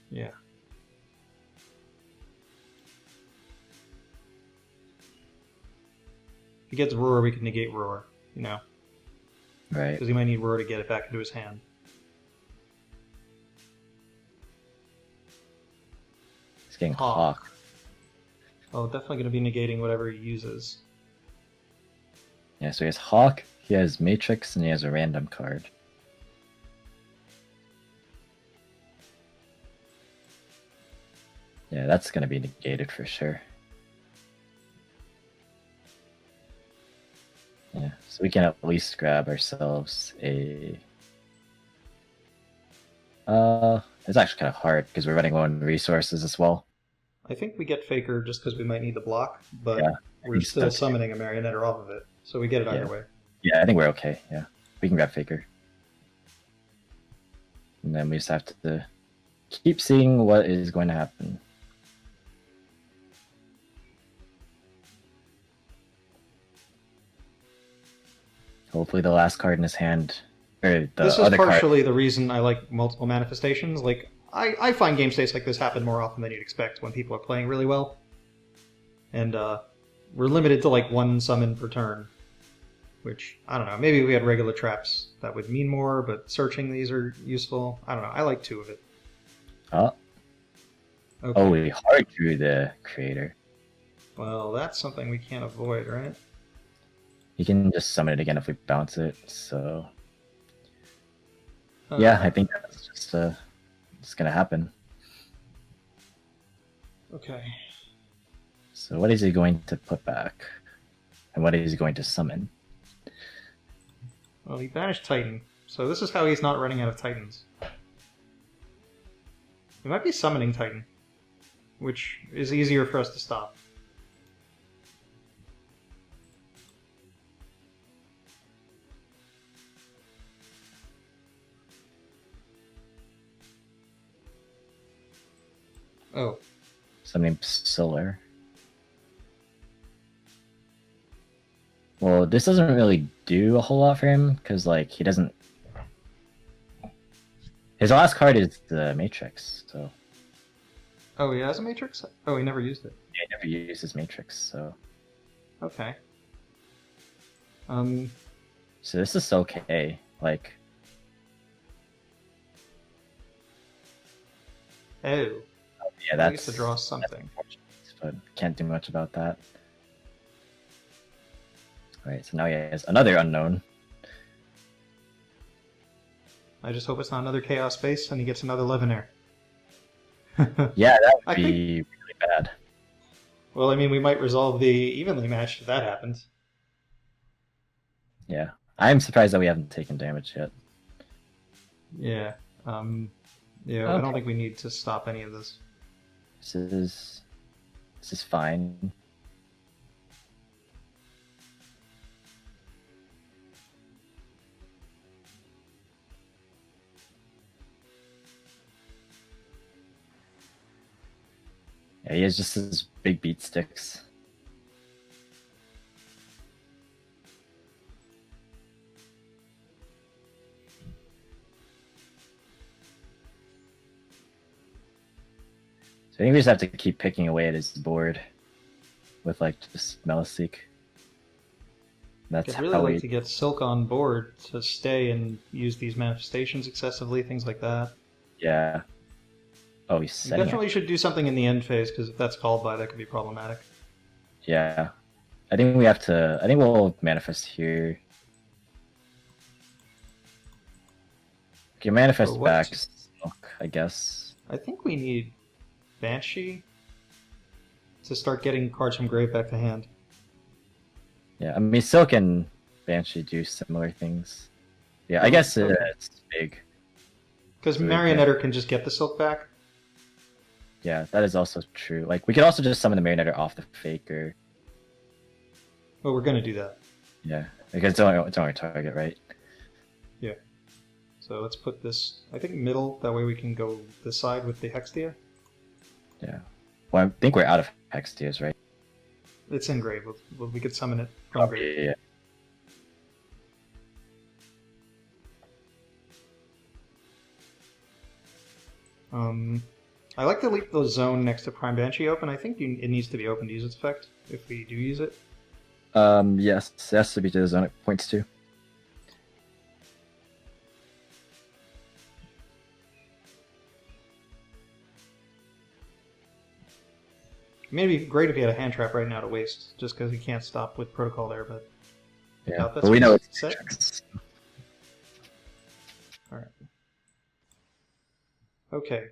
Yeah. If he gets Roar, we can negate Roar. You know, Right. because he might need Roar to get it back into his hand. He's getting Hawk. Hawk. Oh, definitely going to be negating whatever he uses. Yeah, so he has Hawk, he has Matrix, and he has a random card. Yeah, that's going to be negated for sure. Yeah, so we can at least grab ourselves a... it's actually kind of hard because we're running low on resources as well. I think we get Faker just because we might need the block, but Yeah, we're he's still stuck. summoning a Marionetter off of it, so we get it either way. Yeah, I think we're okay, yeah. We can grab Faker. And then we just have to keep seeing what is going to happen. Hopefully the last card in his hand, or the This is other card. partially the reason I like multiple manifestations. Like, I find game states like this happen more often than you'd expect when people are playing really well. And we're limited to like one summon per turn, which, I don't know, maybe we had regular traps that would mean more, but searching these are useful. I don't know, I like 2 of it. Oh, Okay. oh, we hard drew the creator. Well, that's something we can't avoid, right? You can just summon it again if we bounce it, so... yeah, I think that's just gonna happen. Okay. So what is he going to put back? And what is he going to summon? Well, he banished Titan, so this is how he's not running out of Titans. He might be summoning Titan, which is easier for us to stop. Oh. Summoning Solar. Well, this doesn't really do a whole lot for him, because, like, he doesn't... His last card is the Matrix, so... Oh, he has a Matrix? Oh, he never used it. Yeah, he never used his Matrix, so... Okay. So this is okay, like... Oh. Yeah, that's... to draw something. But can't do much about that. Alright, so now he has another unknown. I just hope it's not another Chaos Base and he gets another Levenair. Yeah, that would be really bad. Well, I mean, we might resolve the evenly matched if that happens. Yeah. I'm surprised that we haven't taken damage yet. Yeah. Yeah, I don't think we need to stop any of this. This is fine. Yeah, he has just his big beat sticks. So I think we just have to keep picking away at his board with like just Meliseek. That's I'd really how like to get Silk on board to stay and use these manifestations excessively, things like that. Yeah. Oh, he's You setting definitely it. should do something in the end phase, because if that's called by, that could be problematic. Yeah. I think we have to... I think we'll manifest here. Okay, manifest But what- back Silk, I guess. I think we need Banshee to start getting cards from grave back to hand. Yeah, I mean, Silk and Banshee do similar things. Yeah, I guess Okay. it's big. Because So we Marionetter can just get the Silk back. Yeah, that is also true. Like, we could also just summon the Marionetter off the Faker. Well, we're going to do that. Yeah, because it's only target, right? Yeah. So let's put this, I think, middle. That way we can go this side with the Hextia. Yeah. Well, I think we're out of Hextias, right? It's in grave. We could summon it from grave. Yeah. I like to leave the zone next to Prime Banshee open. I think it needs to be open to use its effect, if we do use it. Yes, it has to be to the zone it points to. Maybe it'd be great if he had a hand trap right now to waste, just because he can't stop with protocol there, but... Yeah, that's but we know it's set. Matrix. Alright. Okay.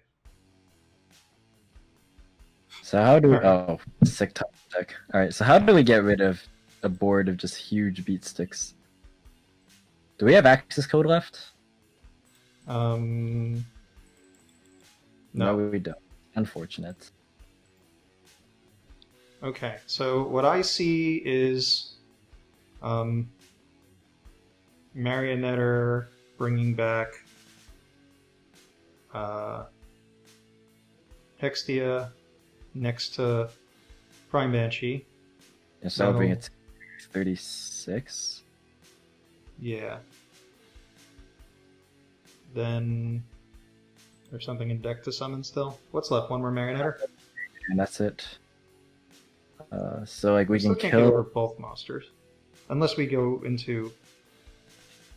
So how do we... Alright. Oh, sick top deck. Alright, so how do we get rid of a board of just huge beat sticks? Do we have access code left? No. We don't. Unfortunate. Okay, so what I see is Marionetter bringing back Hextia next to Prime Banshee. Yeah, so I'll No. bring it to 36. Yeah. Then There's something in deck to summon still. What's left? One more Marionetter? And that's it. So like we still can can't kill. get over both monsters. Unless we go into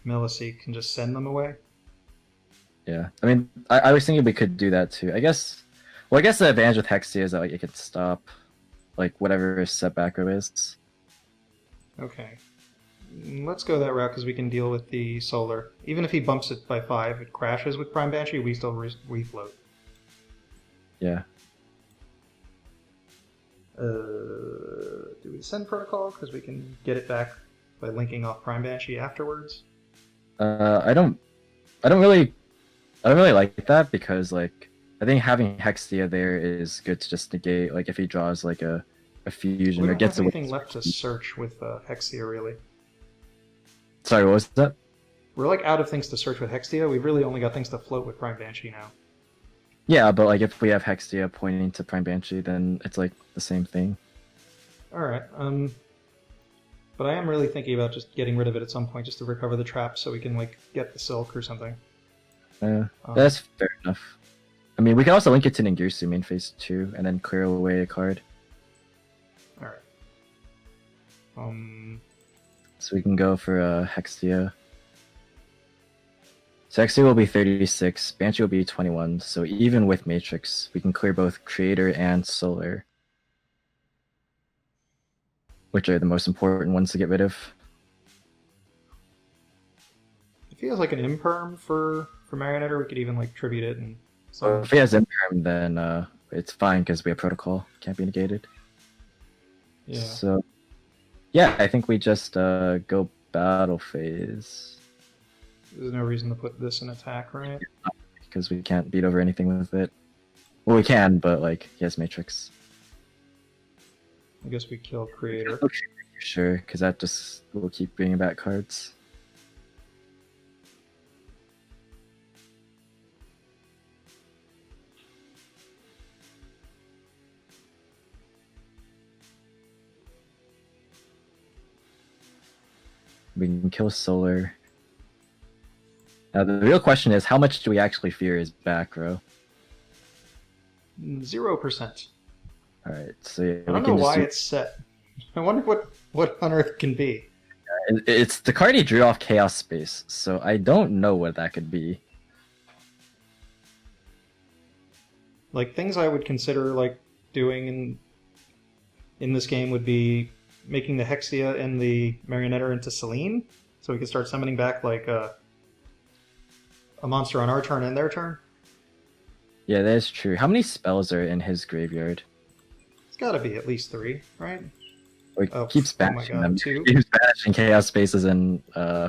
Milliseek and just send them away. Yeah, I mean, I was thinking we could do that too. I guess. Well, I guess the advantage with Hexia is that like it could stop, like whatever his setback row is. Okay. Let's go that route because we can deal with the solar. Even if he bumps it by 5, it crashes with Prime Banshee. We still refloat. Yeah. Do we send protocol because we can get it back by linking off Prime Banshee afterwards? I don't really like that because like I think having Hexia there is good to just negate like if he draws like a fusion We or don't gets have away. anything left to search with Hexia, really. Sorry, what was that? We're like out of things to search with Hexia. We've really only got things to float with Prime Banshee now. Yeah, but like if we have Hexia pointing to Prime Banshee, then it's like the same thing. Alright, but I am really thinking about just getting rid of it at some point just to recover the trap so we can like get the silk or something. That's fair enough. I mean, we can also link it to Ningirsu main phase 2 and then clear away a card. Alright. So we can go for Hexia. So Hexia will be 36, Banshee will be 21, so even with Matrix, we can clear both Creator and Solar. Which are the most important ones to get rid of. It feels like an imperm for Marionetter. We could even like tribute it and. So if he has Imperm, then it's fine because we have Protocol. Can't be negated. Yeah. So, yeah, I think we just go battle phase. There's no reason to put this in attack, right? Because we can't beat over anything with it. Well, we can, but like he has Matrix. I guess we kill Creator. Okay, sure, because that just will keep bringing back cards. We can kill Solar. Now the real question is, how much do we actually fear his back row? 0%. Alright, so yeah, I don't know why it's set. I wonder what Unearth can be. It's the card he drew off Chaos Space, so I don't know what that could be. Like things I would consider like doing in this game would be making the Hexia and the Marionetter into Selene, so we could start summoning back like a monster on our turn and their turn. Yeah, that's true. How many spells are in his graveyard? It's got to be at least 3, right? Or he keeps banishing them. 2. He keeps banishing Chaos Spaces and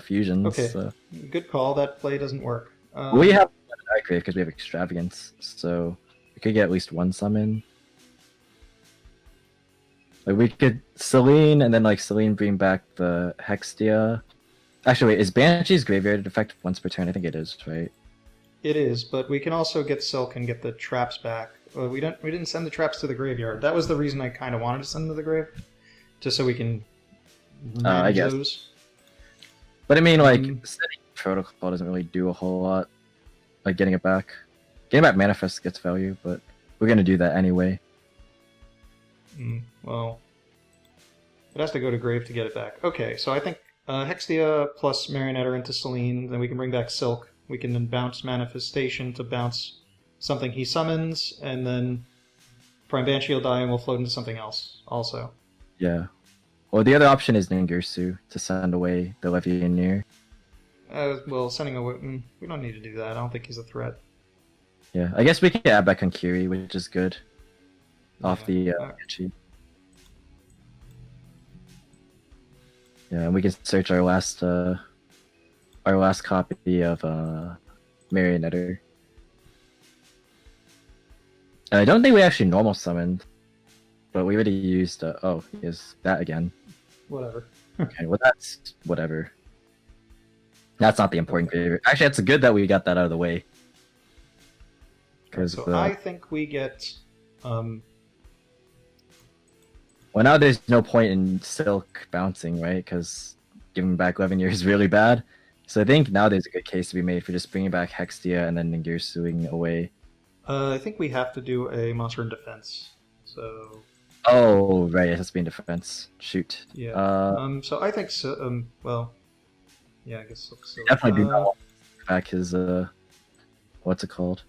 fusions. Okay, so. Good call. That play doesn't work. We have that grave because we have Extravagance, so we could get at least one summon. Like we could Selene and then like Selene bring back the Hexia. Actually, wait, is Banshee's graveyard effective once per turn? I think it is, right? It is, but we can also get Silk and get the traps back. We didn't send the traps to the graveyard. That was the reason I kind of wanted to send them to the grave, just so we can I guess. those. But I mean, like setting protocol doesn't really do a whole lot. Like getting it back Manifest gets value, but we're gonna do that anyway. Well, it has to go to grave to get it back. Okay, so I think Hexia plus Marionetter into Selene, then we can bring back Silk. We can then bounce Manifestation to bounce something he summons, and then Prime Banshee will die and we'll float into something else also. Yeah. Or the other option is Ningirsu to send away the Levianeer. Well, sending away... we don't need to do that. I don't think he's a threat. Yeah, I guess we can add back on Kiri, which is good. Off the Banshee. Yeah, and we can search our last copy of Marionetter. I don't think we actually normal summoned, but we already used. Oh, is that again? Whatever. Okay, well that's whatever. That's not the important graveyard. Actually, it's good that we got that out of the way. So I think we get. Well, now there's no point in Silk bouncing, right? Because giving back Levianeer is really bad. So I think now there's a good case to be made for just bringing back Hexia and then Ningirsuing away I think we have to do a monster in defense. So Oh, right, it has to be in defense. Shoot. yeah. So I think so. Well, yeah, I guess so. Definitely do not want back his what's it called?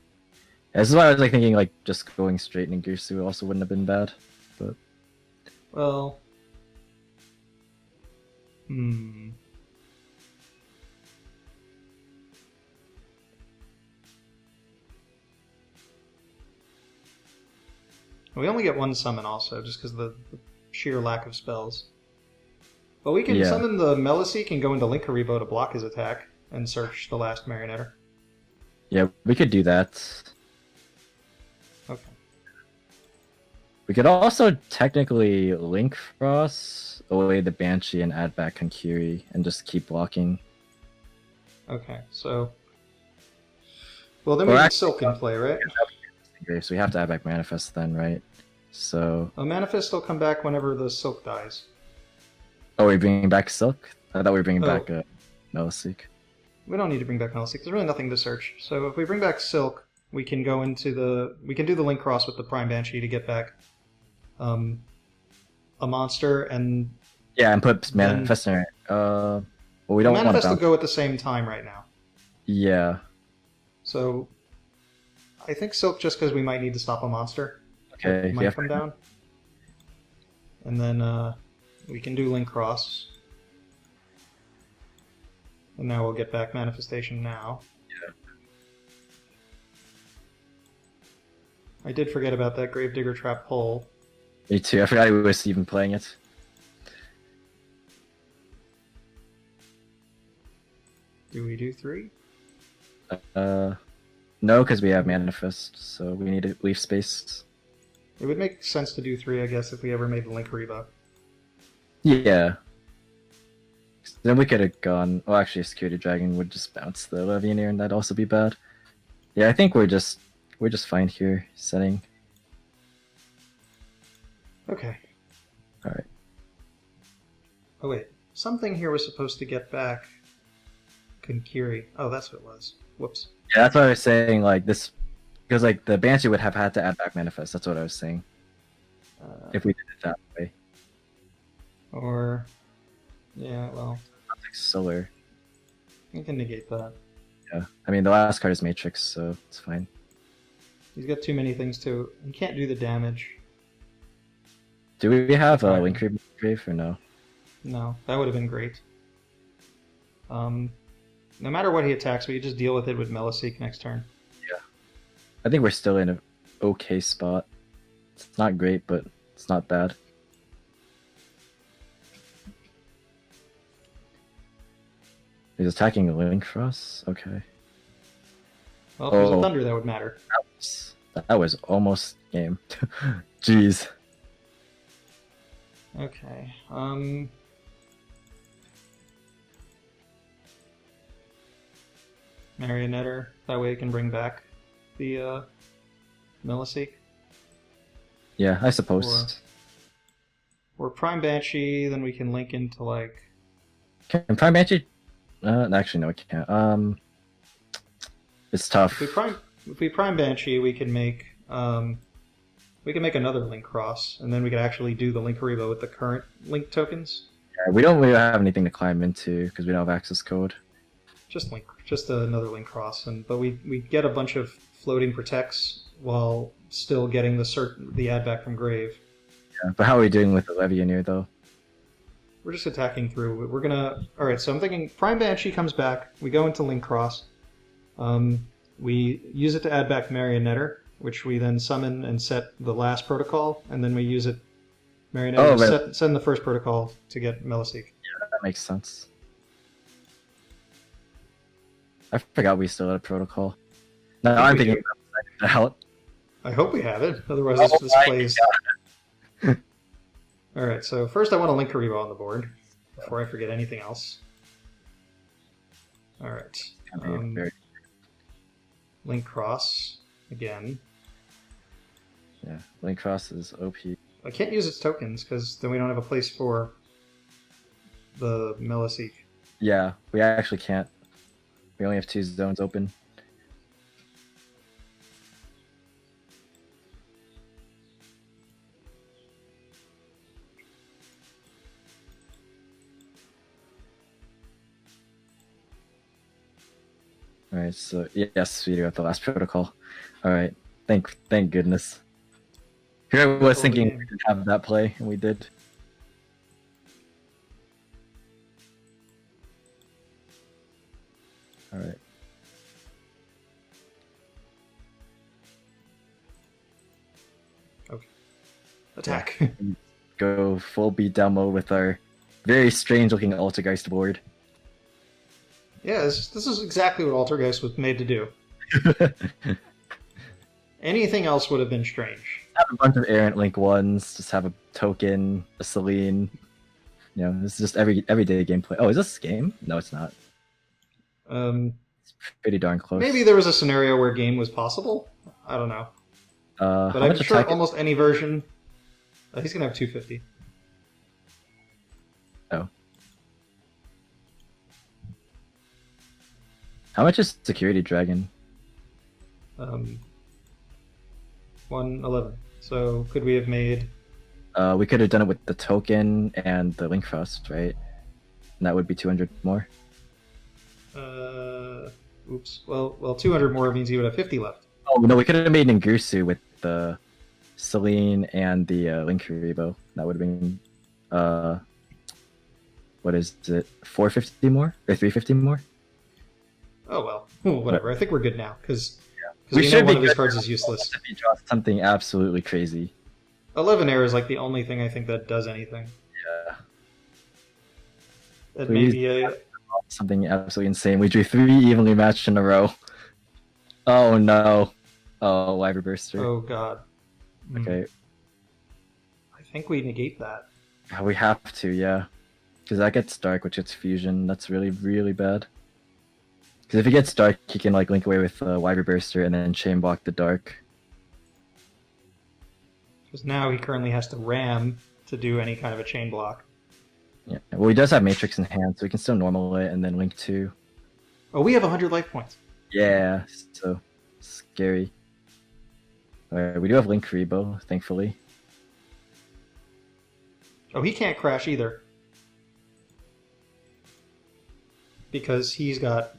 Yeah, this is why I was like thinking like just going straight in Girsu also wouldn't have been bad, but well, we only get one summon also, just because of the sheer lack of spells. But we can summon the Meliseek and go into Linkaribo to block his attack and search the last Marionetter. yeah, we could do that. Okay. We could also technically Link Frost away the Banshee and add back Konkiri and just keep blocking. Okay, so... Well, then we need Silk in play, right? So we have to add back Manifest then, right? So... A Manifest will come back whenever the Silk dies. Oh, we're bringing back Silk? I thought we were bringing back Meliseek. We don't need to bring back Meliseek. There's really nothing to search. So if we bring back Silk, we can go into the... We can do the Link Cross with the Prime Banshee to get back a monster, and... Yeah, and put Manifest in it. Well, we don't want to Manifest will go at the same time right now. Yeah. So I think Silk, just because we might need to stop a monster. Okay, might come down. And then we can do Link Cross. And now we'll get back Manifestation now. Yeah. I did forget about that Gravedigger Trap hole. Me too, I forgot he was even playing it. Do we do 3? No, because we have Manifest, so we need to leave space. It would make sense to do 3, I guess, if we ever made the Linkaribo. Yeah. Then we could have gone... Well, actually, a Security Dragon would just bounce the Levianeer, and that'd also be bad. Yeah, I think we're just fine here, setting. Okay. Alright. Oh, wait. Something here was supposed to get back Konkiri. Oh, that's what it was. Whoops. Yeah, that's what I was saying, like, this... Because, like, the Banshee would have had to add back Manifest, that's what I was saying. If we did it that way. Or... Yeah, well... Like Solar. We can negate that. Yeah. I mean, the last card is Matrix, so it's fine. He's got too many things to... He can't do the damage. Do we have a Link Grave or no? No, that would have been great. No matter what he attacks, we just deal with it with Meliseek next turn. Yeah. I think we're still in an okay spot. It's not great, but it's not bad. He's attacking a Link for us? Okay. Well, if there's a Thunder, that would matter. That was almost game. Jeez. Okay. Marionetter. That way it can bring back the Meliseek. Yeah, I suppose. Or Prime Banshee, then we can link into like... Can Prime Banshee... actually, no, we can't. It's tough. If we Prime Banshee, we can make another Link Cross, and then we could actually do the Linkaribo with the current Link tokens. Yeah, we don't really have anything to climb into because we don't have access code. Just another Link Cross, but we get a bunch of floating protects while still getting the add back from Grave. Yeah, but how are we doing with the Levianeer though? We're just attacking through. We're gonna... Alright, so I'm thinking Prime Banshee comes back, we go into Link Cross, we use it to add back Marionetter, which we then summon and set the last protocol, and then we use it, Marionetter, send the first protocol to get Meliseek. Yeah, that makes sense. I forgot we still had a protocol. No, I'm thinking about out. I hope we have it, otherwise this plays... Alright, so first I want a Linkaribo on the board, before I forget anything else. Alright. Link Cross, again. Yeah, Link Cross is OP. I can't use its tokens, because then we don't have a place for the Meliseek. Yeah, we actually can't. We only have 2 zones open. All right, so yes, we do have the last protocol. All right, thank goodness. Here I was thinking we didn't have that play, and we did. All right. Okay. Attack. Go full beatdown mode with our very strange looking Altergeist board. Yeah, this is exactly what Altergeist was made to do. Anything else would have been strange. Have a bunch of errant link ones. Just have a token, a Celine. You know, this is just everyday gameplay. Oh, is this game? No, it's not. It's pretty darn close. Maybe there was a scenario where game was possible. I don't know. But I'm sure almost any version. He's gonna have 250. Oh. How much is Security Dragon? 111. So could we have made? We could have done it with the token and the Link Frost, right? And that would be 200 more. Oops. Well, 200 more means you would have 50 left. Oh no, we could have made Ningirsu with the Celine and the Link Haribo. That would have been what is it? 450 more or 350 more? Oh well, whatever. I think we're good now because we know one of his cards is useless. If he draws something absolutely crazy. 11 air is like the only thing I think that does anything. Yeah. That may be something absolutely insane. We drew 3 evenly matched in a row. Oh no. Oh, Wyver Burster. Oh god. Okay. I think we negate that. We have to, yeah. Because that gets dark, which gets fusion. That's really, really bad. Because if it gets dark, he can like link away with Wyver Burster and then chain block the dark. Because now he currently has to ram to do any kind of a chain block. Yeah. Well, he does have Matrix in hand, so we can still normal it and then link 2. Oh, we have 100 life points. Yeah, so scary. Alright, we do have Link Haribo, thankfully. Oh, he can't crash either. Because he's got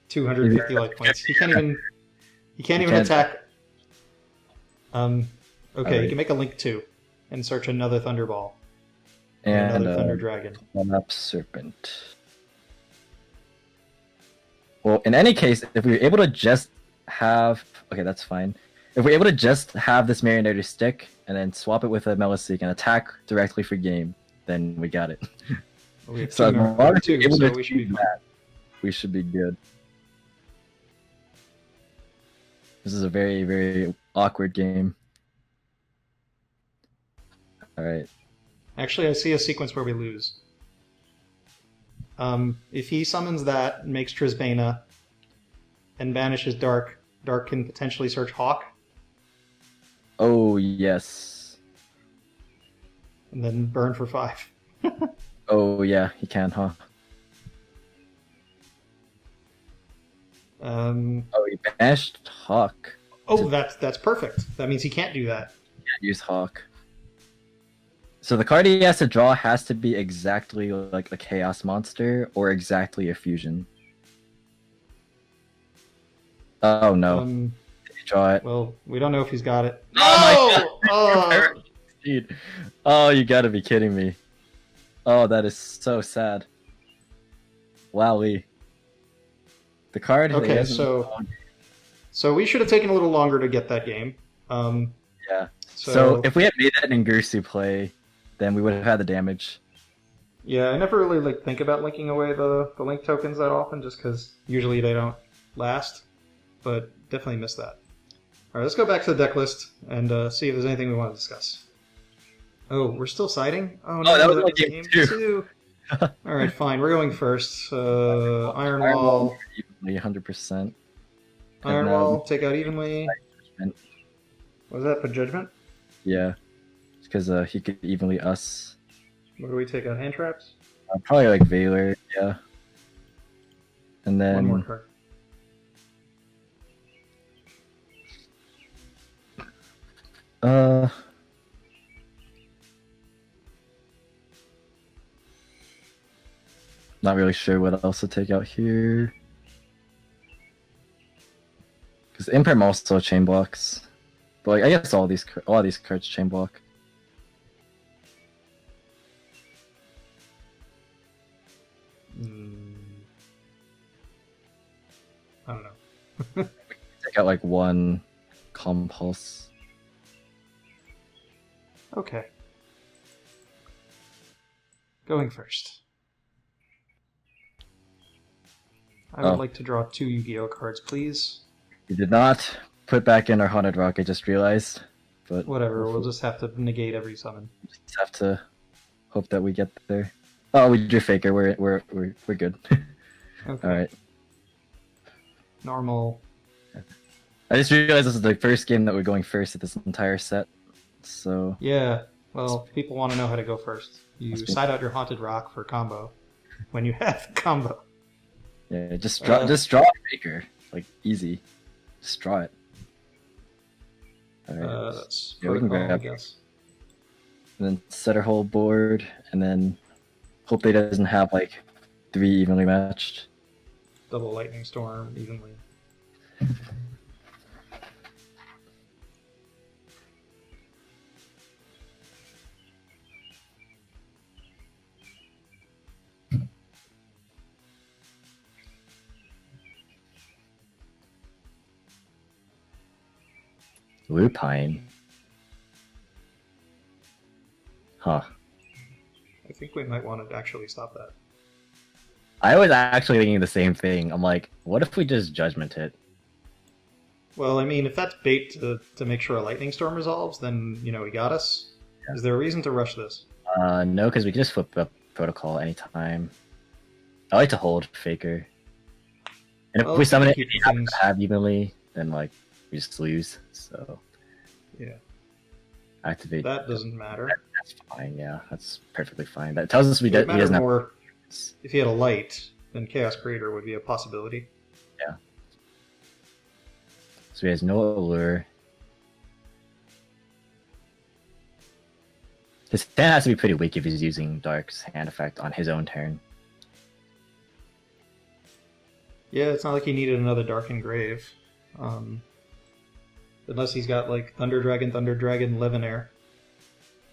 250 life points. He can't even attack. Okay, right. you can make a Link 2 and search another Thunderball. And another Thunder Dragon. One-up Serpent. Well, in any case, if we were able to just have... Okay, that's fine. If we're able to just have this Marionetter stick and then swap it with a Meliseek and attack directly for game, then we got it. Well, we have so we should be fine. We should be good. This is a very, very awkward game. Alright. Actually, I see a sequence where we lose. If he summons that, makes Trisbana, and banishes Dark, Dark can potentially search Hawk. Oh, yes. And then burn for 5. Oh, yeah, he can, huh? Oh, he banished Hawk. Oh, that's perfect. That means he can't do that. He can't use Hawk. So the card he has to draw has to be exactly like a Chaos Monster or exactly a Fusion. Oh no. Did he draw it? Well, we don't know if he's got it. Oh my god! Oh, you gotta be kidding me. Oh, that is so sad. Wowee. The card... Okay, so we should have taken a little longer to get that game. Yeah. So if we had made that in Ningirsu play, then we would have had the damage. Yeah, I never really think about linking away the link tokens that often, just because usually they don't last. But definitely missed that. All right, let's go back to the deck list and see if there's anything we want to discuss. Oh, we're still siding? Oh no, that was like game 2. All right, fine. We're going first. Iron Wall. Evenly, 100%. Iron Wall, take out evenly. What was that, for Judgment? Yeah. Because he could evenly us. What do we take out? Hand traps? Probably like Velor, yeah. And then... One more card. Not really sure what else to take out here. Imperm also chain blocks, but like, I guess all these cards chain block. I don't know. Take out like one compulse. Okay. Going first. I would like to draw 2 Yu-Gi-Oh cards, please. You did not put back in our Haunted Rock, I just realized. But whatever, we'll just have to negate every summon. Just have to hope that we get there. Oh, we drew Faker. We're good. Okay. All right. Normal. I just realized this is the first game that we're going first at this entire set. So yeah, well, people want to know how to go first. You side out your Haunted Rock for combo when you have combo. Yeah, just draw Faker. Like, easy. Just draw it. Alright. That's yeah, we can grab, I guess. And then set our whole board, and then hope they doesn't have like 3 evenly matched. Double Lightning Storm evenly. Lupine. Huh. I think we might want to actually stop that. I was actually thinking the same thing. I'm like, what if we just Judgment it? Well, I mean, if that's bait to make sure a Lightning Storm resolves, then, you know, he got us. Yeah. Is there a reason to rush this? No, because we can just flip the protocol anytime. I like to hold Faker. And if we summon it and you happen to have evenly, then, like, we just lose, so... Yeah. Activate... That doesn't matter. That's fine, yeah. That's perfectly fine. That tells us he doesn't have... If he had a light, then Chaos Creator would be a possibility. Yeah. So he has no allure. His hand has to be pretty weak if he's using Dark's hand effect on his own turn. Yeah, it's not like he needed another Dark Engrave. Unless he's got, like, Thunder Dragon, Levenair.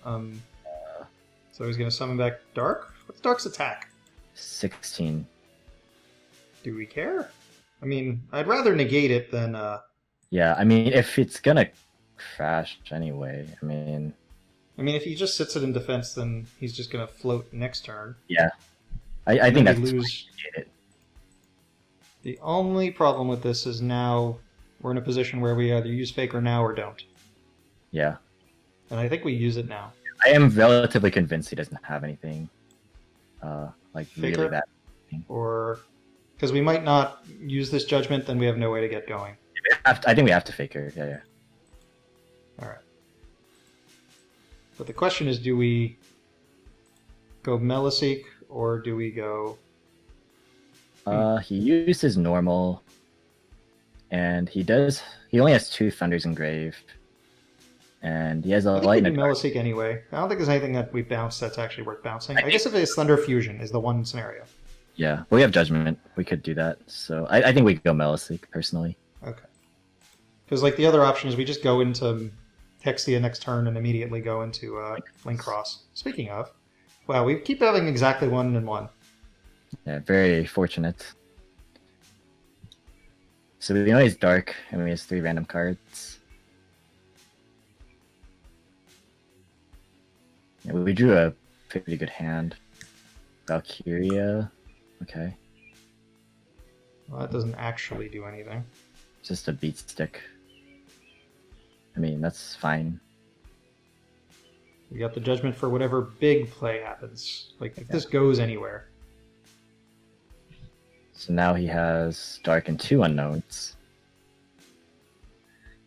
So he's going to summon back Dark? What's Dark's attack? 16. Do we care? I mean, I'd rather negate it than... Yeah, I mean, if it's going to crash anyway, I mean, if he just sits it in defense, then he's just going to float next turn. Yeah. I think that's lose. The only problem with this is now we're in a position where we either use Faker now or don't. Yeah. And I think we use it now. I am relatively convinced he doesn't have anything like Faker? really bad. Or because we might not use this Judgment, then we have no way to get going. I think we have to Faker. Yeah. All right. But the question is, do we go Meliseek or do we go... He used his normal, and he only has 2 Thunders engraved, and he has a Lightning. Meliseek anyway. I don't think there's anything that we bounce that's actually worth bouncing. I guess if it's Thunder Fusion is the one scenario. Yeah, we have Judgment. We could do that. So I think we could go Meliseek, personally. Okay. Because like the other option is we just go into Hexia next turn and immediately go into Link Cross. Speaking of, wow, we keep having exactly 1 and 1. Yeah, very fortunate. So we know he's Dark, and we have 3 random cards. Yeah, we drew a pretty good hand. Valkyria. Okay. Well, that doesn't actually do anything. Just a beat stick. I mean, that's fine. We got the Judgment for whatever big play happens. Like, if this goes anywhere. So now he has Dark and 2 unknowns.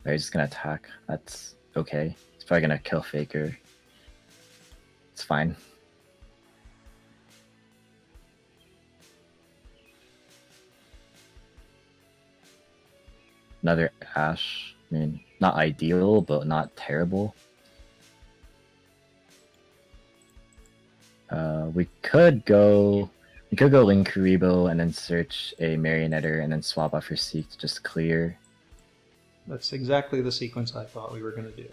He's just gonna attack. That's okay. He's probably gonna kill Faker. It's fine. Another Ash. I mean, not ideal, but not terrible. We could go Link Karibo and then search a Marionetter and then swap out for Seek to just clear. That's exactly the sequence I thought we were going to do.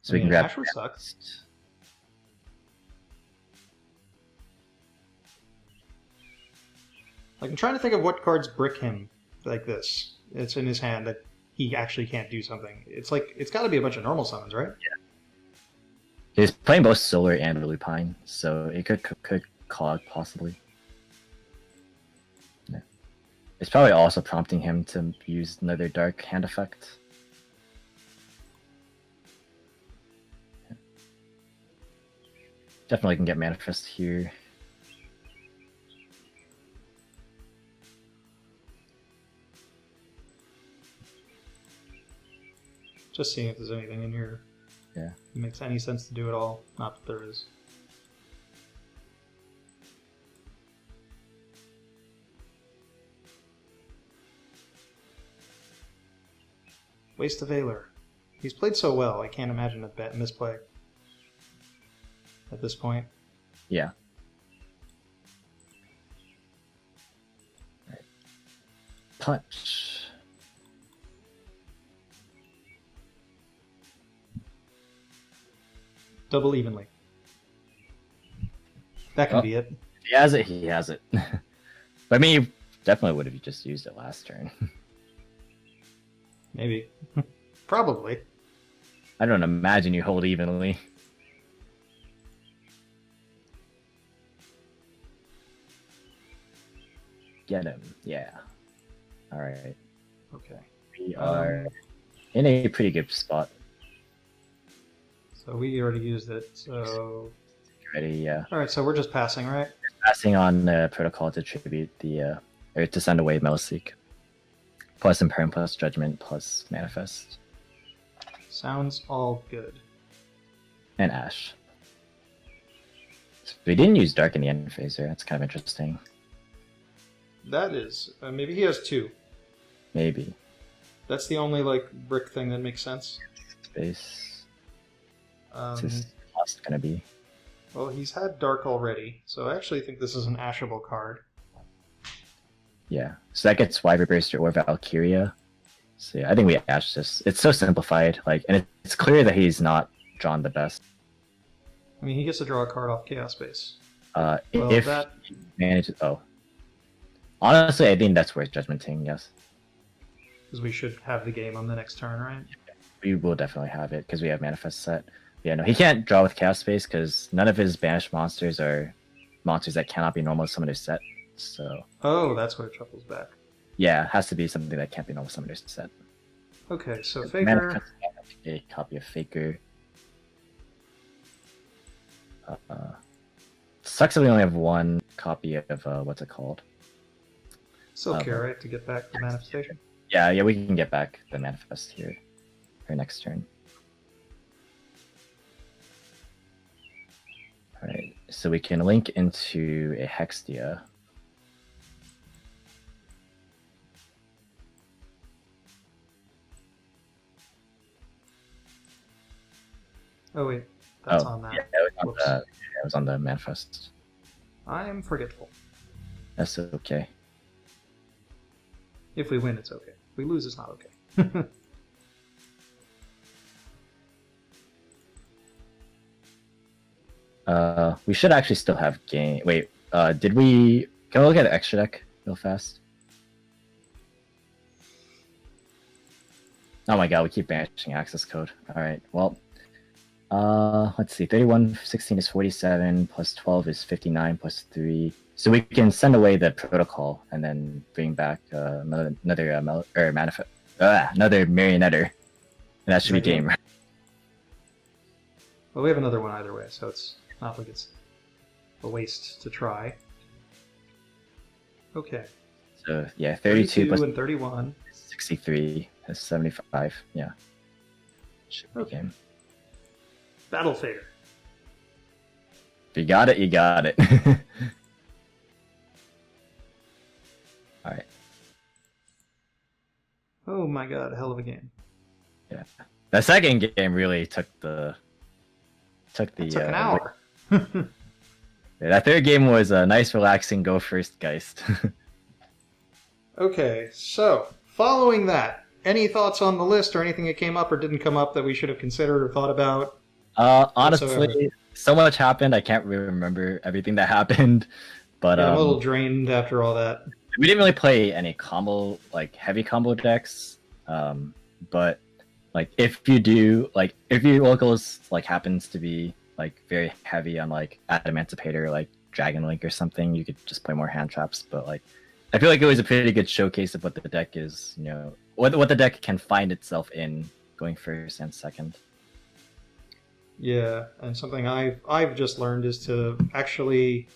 So we can grab Ash would suck. Like, I'm trying to think of what cards brick him like this. It's in his hand that he actually can't do something. It's like, it's got to be a bunch of normal summons, right? Yeah. He's playing both Solar and Lupine, so it could call out possibly. Yeah. It's probably also prompting him to use another Dark Hand effect. Yeah. Definitely can get Manifest here. Just seeing if there's anything in here. Yeah. It makes any sense to do at all. Not that there is. Waste of Valor. He's played so well, I can't imagine a misplay at this point. Yeah. Right. Punch. Double evenly. That can be it. If he has it, he has it. But I mean, you definitely would have just used it last turn. Maybe. Probably. I don't imagine you hold evenly. Get him. Yeah. Alright. Okay. We are in a pretty good spot. So we already used it, so... Ready, yeah. Alright, so we're just passing, right? Passing on the protocol to tribute the, or to send away Melseek. Plus Imperm, plus Judgment, plus Manifest. Sounds all good. And Ash. So we didn't use Dark in the end phase there. That's kind of interesting. That is. Maybe he has two. Maybe. That's the only, like, brick thing that makes sense. Space. What's his cost gonna be? Well, he's had Dark already, so I actually think this is an ashable card. Yeah. So that gets Wyvern Burster or Valkyria. So yeah, I think we ash this. It's so simplified, like, and it's clear that he's not drawn the best. I mean, he gets to draw a card off Chaos Space. Well, Well, if that... he manages, honestly, I think that's worth judgmenting. Yes, because we should have the game on the next turn, right? we will definitely have it because we have Manifest set. Yeah, no, he can't draw with Chaos Space because none of his banished monsters are monsters that cannot be normal summoners set. So. Oh, that's where it shuffles back. Yeah, it has to be something that can't be normal summoners set. Okay, so Faker. A copy of Faker. Sucks that we only have one copy of what's it called? Still care, right? To get back the manifestation? Yeah, we can get back the Manifest here for next turn. Alright, so we can link into a Hextia. Oh wait, that's on that. Yeah, it was on the Manifest. I am forgetful. That's okay. If we win, it's okay. If we lose, it's not okay. We should actually still have game. Wait, did we... Can we look at the extra deck real fast? Oh my god, we keep banishing access code. Alright, well... let's see, 31, 16 is 47, plus 12 is 59, plus 3. So we can send away the protocol and then bring back another manifest, another marionetter, and that should be game. Well, we have another one either way, so it's not like it's a waste to try. Okay. So yeah, 32 plus and 31. 63 is 75. Yeah. Should be Okay. game. Battle Fader. If you got it, you got it. Alright. Oh my god, a hell of a game. Yeah. The second game really took the... Took an hour. Yeah, that third game was a nice, relaxing, go first Geist. Okay, so following that, any thoughts on the list or anything that came up or didn't come up that we should have considered or thought about? Honestly, whatsoever? so much happened. I can't really remember everything that happened, but Yeah, I'm a little drained after all that. we didn't really play any combo, like heavy combo decks. But like if you do, like if your locals like happens to be like very heavy on like Adamantipator, like Dragon Link or something, you could just play more hand traps. But like I feel like it was a pretty good showcase of what the deck is, you know, what the deck can find itself in going first and second. Yeah, and something I've just learned is to actually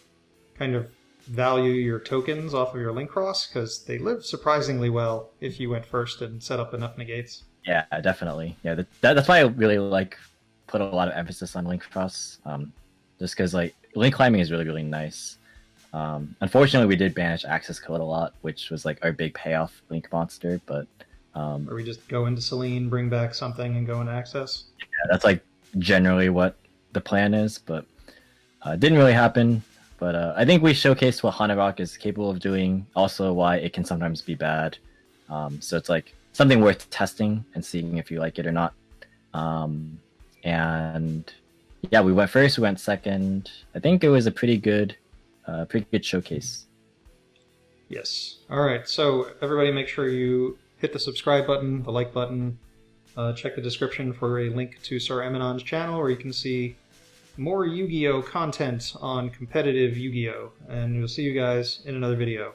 kind of value your tokens off of your link cross because they live surprisingly well if you went first and set up enough negates. Yeah, definitely. Yeah, that's why I really like put a lot of emphasis on link cross. Just because like link climbing is really really nice. Unfortunately, we did banish access code a lot, which was like our big payoff link monster. But Or we just go into Selene, bring back something, and go into access. yeah, that's like generally what the plan is, but it didn't really happen. But I think we showcased what Haunted Rock is capable of doing, also why it can sometimes be bad. So it's like something worth testing and seeing if you like it or not. And yeah, we went first, we went second. I think it was a pretty good showcase. Yes. All right. So everybody, make sure you hit the subscribe button, the like button. Check the description for a link to Sir Emanon's channel where you can see more Yu-Gi-Oh! Content on competitive Yu-Gi-Oh! And we'll see you guys in another video.